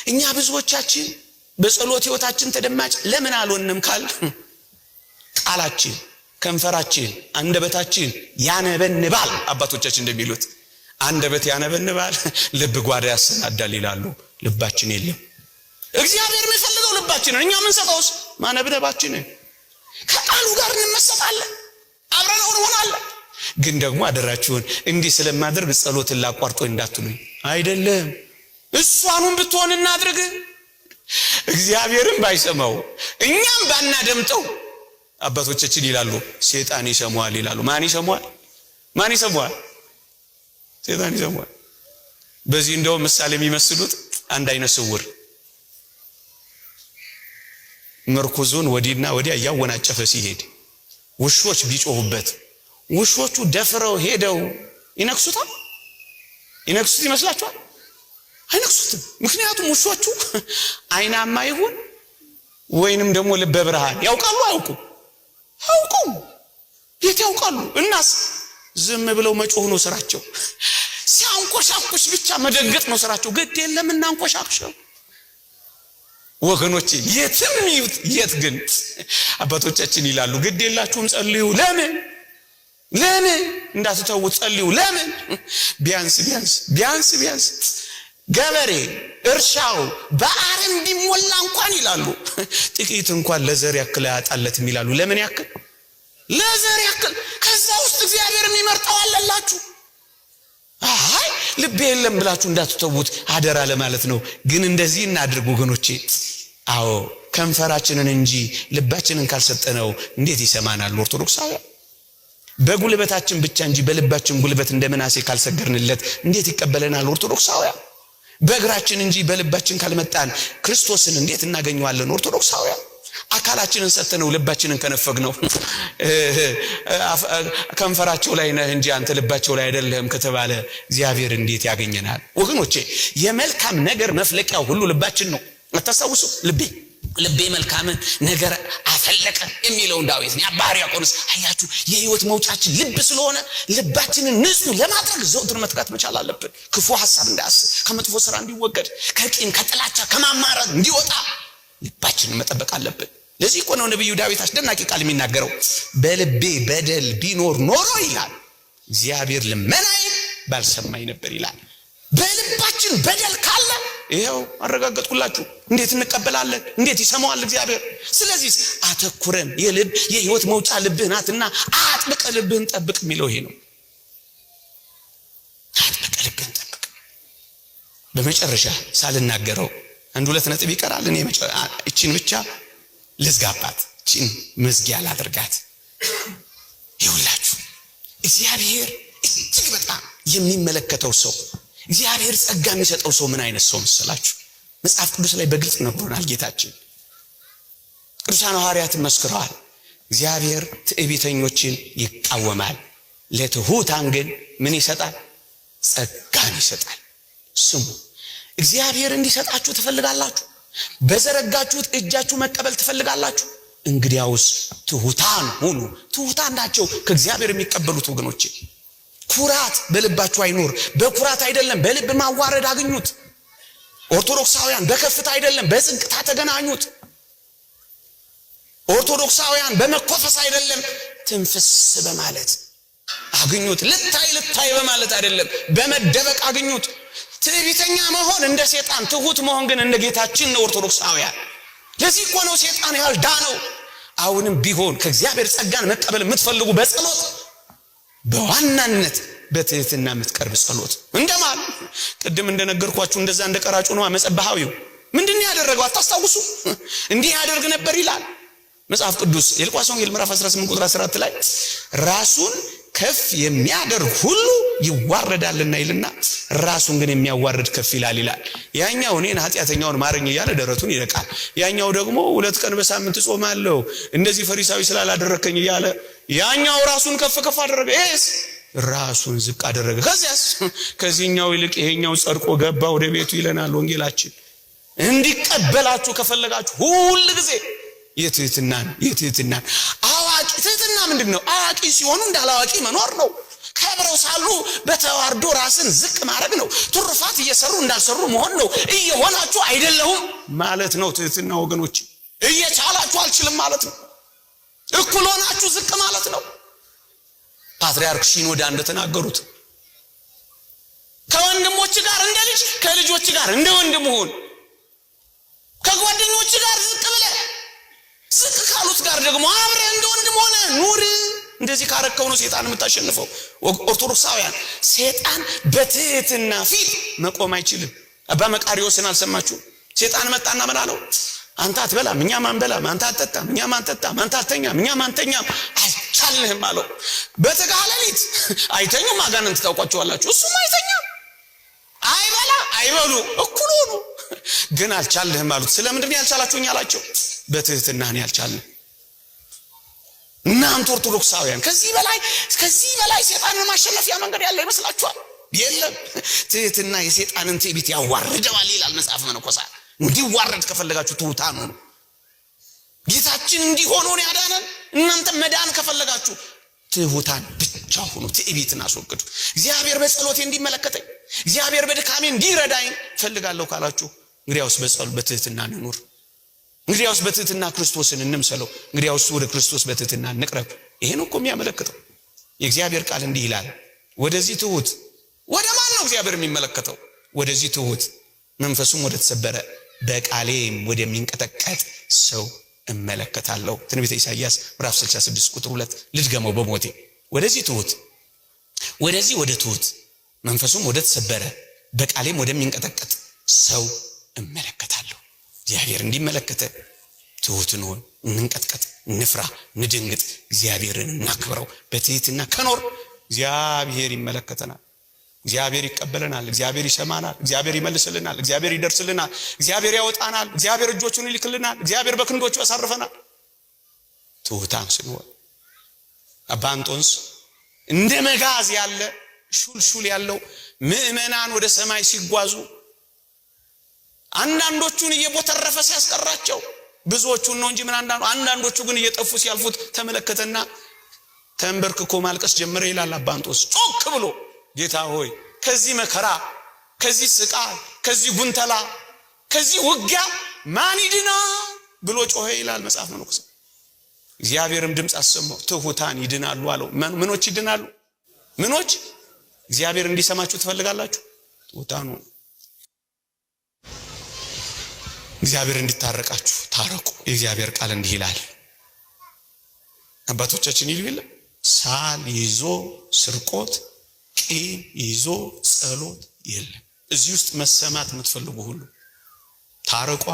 እኛ ብዙዎቻችን በጸሎት ሕይወታችን ተደማጭ ለምን አልሆንም ካል ቃላችን ከንፈራችን አንደበታችን ያነበንባል። አባቶቻችን እንደሚሉት አንደበት ያነበንባል ልብ ጓዳ ያሰናዳል ይላሉ። ልባችን የለም። እግዚአብሔር የሚፈልገው ልባችንን፣ እኛ ምን ሰጠውስ ማነበነባችንን። ከቃሉ ጋር እንመሰጣለን፣ አብረን እንሆናለን። ግን ደግሞ አደራችሁን እንዲህ ስለማድረግ ጸሎትን ላቋርጦ እንዳትሉኝ አይደለም። እሷኑን ብትሆን እናድርግ። እግዚአብሔርን ባይሰማው እኛም ባናደምጠው አባቶቻችን ይላሉ ሰይጣን ይሰማዋል ይላሉ። ማን ይሰማዋል? ሰይጣን ይሰማዋል። በዚህ እንደው ምሳሌ የሚመስሉት አንድ አይነ ስውር ምርኩዙን ወዲና ወዲያ ያወናጨፈ ሲሄድ ውሾች ቢጮሁበት ውሾቹ ደፍረው ሄደው ይነክሱታል? ይነክሱት ይመስላችኋል? አይነክሱትም። ምክንያቱም ውሾቹ አይናማ ይሁን ወይንም ደግሞ ልበ ብርሃን ያውቃሉ? አያውቁም። የት ያውቃሉ? እናስ ዝም ብለው መጮህ ነው ስራቸው። ሲያንቆሻቁሽ ብቻ መደንገጥ ነው ስራቸው። ግድ የለም እናንቆሻቁሽው ወገኖቼ። የትም ይዩት የት ግን አባቶቻችን ይላሉ ግድ የላችሁም ጸልዩ። ለምን እንዳትተውት ጸልዩ። ለምን? ቢያንስ ገበሬ እርሻው በአረም ቢሞላ እንኳን ይላሉ ጥቂት እንኳን ለዘር ያክል ያጣለትም ይላሉ። ለምን ያክል? ለዘር ያክል። ከዛ ውስጥ እግዚአብሔር የሚመርጠው አለላችሁ። አይ ልብ የለም ብላችሁ እንዳትተውት አደራ ለማለት ነው። ግን እንደዚህ እናድርግ ወገኖቼ። አዎ ከንፈራችንን እንጂ ልባችንን ካልሰጠነው እንዴት ይሰማናል? ኦርቶዶክሳውያን በጉልበታችን ብቻ እንጂ በልባችን ጉልበት እንደምናሴ ካልሰገርንለት እንዴት ይቀበለናል? ኦርቶዶክሳውያን በእግራችን እንጂ በልባችን ካልመጣን ክርስቶስን እንዴት እናገኘዋለን? ኦርቶዶክሳውያን አካላችንን ሰጥተነው ልባችንን ከነፈግነው ከንፈራቸው ላይ ነህ እንጂ አንተ ልባቸው ላይ አይደለም ከተባለ እግዚአብሔር እንዴት ያገኘናል? ወገኖቼ የመልካም ነገር መፍለቂያው ሁሉ ልባችን ነው። አታስታውሱ? ልቤ መልካምን ነገር አፈለቀ የሚለውን ዳዊት ነው። አባ ሕርያቆስ አያችሁ፣ የህይወት መውጫችን ልብ ስለሆነ ልባችንን ንጹህ ለማድረግ ዘውትር መትጋት መቻል አለብን። ክፉ ሐሳብ እንዳያስብ፣ ከመጥፎ ስራ እንዲወገድ፣ ከቂም ከጥላቻ ከማማረር እንዲወጣ ልባችንን መጠበቅ አለብን። ለዚህ እኮ ነው ነብዩ ዳዊት አስደናቂ ቃል የሚናገረው በልቤ በደል ቢኖር ኖሮ ይላል እግዚአብሔር ልመናዬን ባልሰማኝ ነበር ይላል። በልባችን በደል ካለ ይሄው አረጋግጥኩላችሁ እንዴት እንቀበላለን? እንዴት ይሰማዋል እግዚአብሔር? ስለዚህ አተኩረን የህይወት መውጫ ልብህ ናትና አጥብቀ ልብህን ጠብቅ የሚለው ይሄ ነው። አጥብቀ ልብህን ጠብቅ። በመጨረሻ ሳልናገረው አንድ ሁለት ነጥብ ይቀራል። እኔ እቺን ብቻ ልዝጋባት፣ እቺን መዝጊያ ላድርጋት። ይውላችሁ እግዚአብሔር እጅግ በጣም የሚመለከተው ሰው፣ እግዚአብሔር ጸጋ የሚሰጠው ሰው ምን አይነት ሰው መሰላችሁ? መጽሐፍ ቅዱስ ላይ በግልጽ ነግሮናል ጌታችን። ቅዱሳን ሐዋርያትን መስክረዋል። እግዚአብሔር ትዕቢተኞችን ይቃወማል፣ ለትሑታን ግን ምን ይሰጣል? ጸጋን ይሰጣል። ስሙ፣ እግዚአብሔር እንዲሰጣችሁ ትፈልጋላችሁ? በዘረጋችሁት እጃችሁ መቀበል ትፈልጋላችሁ? እንግዲያውስ ትሑታን ሁኑ። ትሑታን ናቸው ከእግዚአብሔር የሚቀበሉት ወገኖቼ። ኩራት በልባችሁ አይኖር። በኩራት አይደለም በልብ ማዋረድ አግኙት። ኦርቶዶክሳውያን በከፍታ አይደለም በጽድቅታ ተገናኙት። ኦርቶዶክሳውያን በመኮፈስ አይደለም ትንፍስ በማለት አግኙት። ልታይ በማለት አይደለም በመደበቅ አግኙት። ትዕቢተኛ መሆን እንደ ሰይጣን፣ ትሁት መሆን ግን እንደ ጌታችን ነው ኦርቶዶክሳውያን። ለዚህ እኮ ነው ሰይጣን ያልዳነው። አሁንም ቢሆን ከእግዚአብሔር ጸጋን መቀበል የምትፈልጉ በጸሎት በዋናነት በትህትና የምትቀርብ ጸሎት እንደማል ቅድም እንደነገርኳችሁ እንደዛ እንደቀራጩ ነው መጸባሃዊው ምንድነው ያደረገው አታስታውሱ? እንዲህ ያደርግ ነበር ይላል መጽሐፍ ቅዱስ የሉቃስ ወንጌል ምዕራፍ 18 ቁጥር 14 ላይ ራሱን ከፍ የሚያደርግ ሁሉ ይዋረዳልና ይልና ራሱን ግን የሚያዋርድ ከፍ ይላል። ያኛው እኔን ኃጢአተኛውን ማረኝ እያለ ደረቱን ይረቃል። ያኛው ደግሞ 2 ቀን በሳምንት ጾማለሁ እንደዚህ ፈሪሳዊ ስላላደረከኝ እያለ ያኛው ራሱን ከፍ አደረገ። እስ ራሱን ዝቅ አደረገ። ከዚህኛው ይልቅ ይሄኛው ጸድቆ ገባ ወደ ቤቱ ይለናል ወንጌላችን። እንዲቀበላችሁ ከፈለጋችሁ ሁሉ ጊዜ የትህትናን አዋቂ ትህትና ምንድነው? አዋቂ ሲሆኑ እንዳላዋቂ መኖር ነው። ከብረው ሳሉ በተዋርዶ ራስን ዝቅ ማድረግ ነው። ትሩፋት እየሰሩ እንዳልሰሩ መሆን ነው። እየሆናችሁ አይደለሁም ማለት ነው ትህትና ወገኖች። እየቻላችሁ አልችልም ማለት ነው። እኩል ሆናችሁ ዝቅ ማለት ነው። ፓትርያርክ ሲኖዳ እንደተናገሩት ከወንድሞች ጋር እንደ ልጅ ከልጆች ጋር እንደ ወንድም ሁን። ከጓደኞች ጋር ዝቅ ብለህ ዝቅ ካሉት ጋር ደግሞ አብረህ እንደ ወንድም ሆነ ኑር። እንደዚህ ካረከው ነው ሰይጣን የምታሸንፈው። ኦርቶዶክሳውያን ሰይጣን በትህትና ፊት መቆም አይችልም። አባ መቃርዮስን አልሰማችሁ? ሰይጣን መጣና ምን አለው? አንተ አትበላም እኛም አንበላም፣ አንተ አትጠጣም እኛም አንጠጣም፣ አንተ አትተኛም እኛም አንተኛም፣ አይቻልህም አለው። በተጋህ ሌሊት አይተኙም አጋንንት ታውቋቸዋላችሁ። እሱም አይተኛም አይበላ አይበሉ እኩል ሆኑ፣ ግን አልቻልህም አሉት። ስለምንድን ያልቻላችሁኝ አላቸው? በትህትና ነው ያልቻልነው። እናንተ ኦርቶዶክሳውያን ከዚህ በላይ ሰይጣንን ማሸነፊያ መንገድ ያለ ይመስላችኋል? የለም። ትህትና የሰይጣንን ትዕቢት ያዋርደዋል ይላል መጽሐፍ መነኮሳት። እንዲዋረድ ከፈለጋችሁ ትሁታን ሁኑ። ጌታችን እንዲሆኑ ነው ያዳነን። እናንተ መዳን ከፈለጋችሁ ትሁታን ብቻ ሁኑ። ትዕቢትን አስወግዱ። እግዚአብሔር በጸሎቴ እንዲመለከተኝ፣ እግዚአብሔር በድካሜ እንዲረዳኝ ፈልጋለሁ ካላችሁ እንግዲያውስ በትህትና እንኑር። እንግዲያውስ በትህትና ክርስቶስን እንምሰለው። እንግዲያውስ ወደ ክርስቶስ በትህትና እንቅረብ። ይሄን እኮ የሚያመለክተው የእግዚአብሔር ቃል እንዲህ ይላል፣ ወደዚህ ትሁት። ወደ ማን ነው እግዚአብሔር የሚመለከተው? ወደዚህ ትሁት መንፈሱም ወደ ተሰበረ በቃሌም ወደሚንቀጠቀጥ ሰው እመለከታለሁ። ትንቢተ ኢሳይያስ ምዕራፍ 66 ቁጥር 2 ልድገመው በሞቴ። ወደዚህ ትሁት፣ ወደዚህ ወደ ትሁት መንፈሱም ወደ ተሰበረ በቃሌም ወደሚንቀጠቀጥ ሰው እመለከታለሁ። እግዚአብሔር እንዲመለከተ ትሁት እንሆን፣ እንንቀጥቀጥ፣ እንፍራ፣ እንደንግጥ፣ እግዚአብሔርን እናክብረው። በትህትና ከኖር እግዚአብሔር ይመለከተናል፣ እግዚአብሔር ይቀበለናል፣ እግዚአብሔር ይሰማናል፣ እግዚአብሔር ይመልስልናል፣ እግዚአብሔር ይደርስልናል፣ እግዚአብሔር ያወጣናል፣ እግዚአብሔር እጆቹን ይልክልናል፣ እግዚአብሔር በክንዶቹ ያሳርፈናል። ትሁታን ስንሆን አባ እንጦንስ እንደ መጋዝ ያለ ሹልሹል ያለው ምእመናን ወደ ሰማይ ሲጓዙ አንዳንዶቹን እየቦተረፈ ሲያስቀራቸው ብዙዎቹን ነው እንጂ ምን አንዳንዶቹ ግን እየጠፉ ሲያልፉት ተመለከተና ተንበርክኮ ማልቀስ ጀመረ ይላል አባ እንጦንስ። ጮክ ብሎ ጌታ ሆይ ከዚህ መከራ፣ ከዚህ ስቃይ፣ ከዚህ ጉንተላ፣ ከዚህ ውጊያ ማን ይድና ብሎ ጮኸ ይላል መጽሐፍ መነኮሳት። እግዚአብሔርም ድምፅ አሰማው፣ ትሁታን ይድናሉ አለው። ምኖች ይድናሉ? ምኖች? እግዚአብሔር እንዲሰማችሁ ትፈልጋላችሁ? ትሁታኑ። እግዚአብሔር እንዲታረቃችሁ ታረቁ። የእግዚአብሔር ቃል እንዲህ ይላል፣ አባቶቻችን ይሉ የለ ሳል ይዞ ስርቆት፣ ቂም ይዞ ጸሎት የለም። እዚህ ውስጥ መሰማት የምትፈልጉ ሁሉ ታረቋ።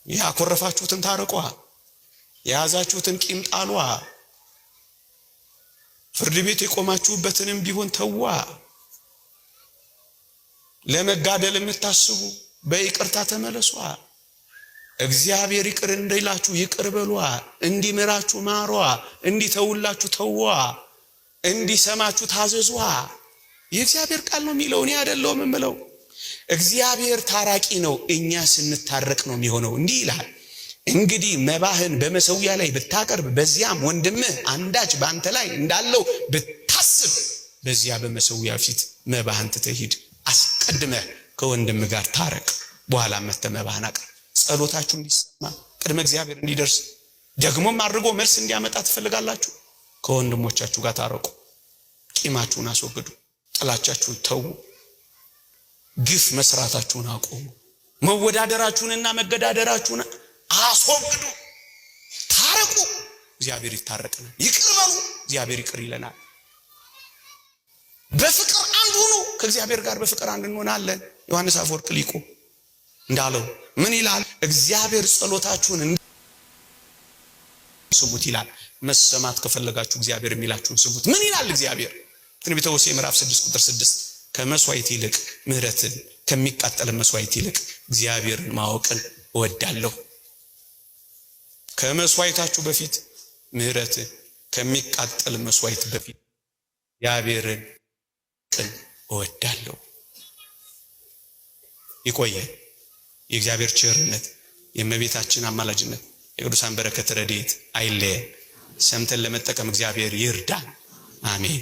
ያኮረፋችሁትን ታረቋ። የያዛችሁትን ቂም ጣሏ። ፍርድ ቤት የቆማችሁበትንም ቢሆን ተዋ። ለመጋደል የምታስቡ በይቅርታ ተመለሷ። እግዚአብሔር ይቅር እንዲላችሁ ይቅር በሏ። እንዲምራችሁ ማሯ። እንዲተውላችሁ ተዋ። እንዲሰማችሁ ታዘዟ። የእግዚአብሔር ቃል ነው የሚለው፣ እኔ አይደለሁም የምለው። እግዚአብሔር ታራቂ ነው፣ እኛ ስንታረቅ ነው የሚሆነው። እንዲህ ይላል፣ እንግዲህ መባህን በመሰዊያ ላይ ብታቀርብ፣ በዚያም ወንድምህ አንዳች በአንተ ላይ እንዳለው ብታስብ፣ በዚያ በመሰዊያ ፊት መባህን ትተህ ሂድ። አስቀድመህ ከወንድምህ ጋር ታረቅ፣ በኋላ መጥተህ መባህን አቅርብ። ጸሎታችሁ እንዲሰማ ቅድመ እግዚአብሔር እንዲደርስ ደግሞም አድርጎ መልስ እንዲያመጣ ትፈልጋላችሁ? ከወንድሞቻችሁ ጋር ታረቁ። ቂማችሁን አስወግዱ። ጥላቻችሁን ተዉ። ግፍ መስራታችሁን አቁሙ። መወዳደራችሁንና መገዳደራችሁን አስወግዱ። ታረቁ፣ እግዚአብሔር ይታረቅናል። ይቅር በሉ፣ እግዚአብሔር ይቅር ይለናል። በፍቅር አንድ ሁኑ፣ ከእግዚአብሔር ጋር በፍቅር አንድ እንሆናለን። ዮሐንስ አፈወርቅ ሊቁ እንዳለው ምን ይላል? እግዚአብሔር ጸሎታችሁን ስሙት ይላል። መሰማት ከፈለጋችሁ እግዚአብሔር የሚላችሁን ስሙት። ምን ይላል እግዚአብሔር? ትንቢተ ሆሴዕ ምዕራፍ 6 ቁጥር 6 ከመስዋዕት ይልቅ ምህረትን ከሚቃጠል መስዋዕት ይልቅ እግዚአብሔርን ማወቅን እወዳለሁ። ከመስዋዕታችሁ በፊት ምህረትን ከሚቃጠል መስዋዕት በፊት እግዚአብሔርን እወዳለሁ። ይቆየን። የእግዚአብሔር ቸርነት፣ የእመቤታችን አማላጅነት፣ የቅዱሳን በረከት ረድኤት አይለየን። ሰምተን ለመጠቀም እግዚአብሔር ይርዳን። አሜን።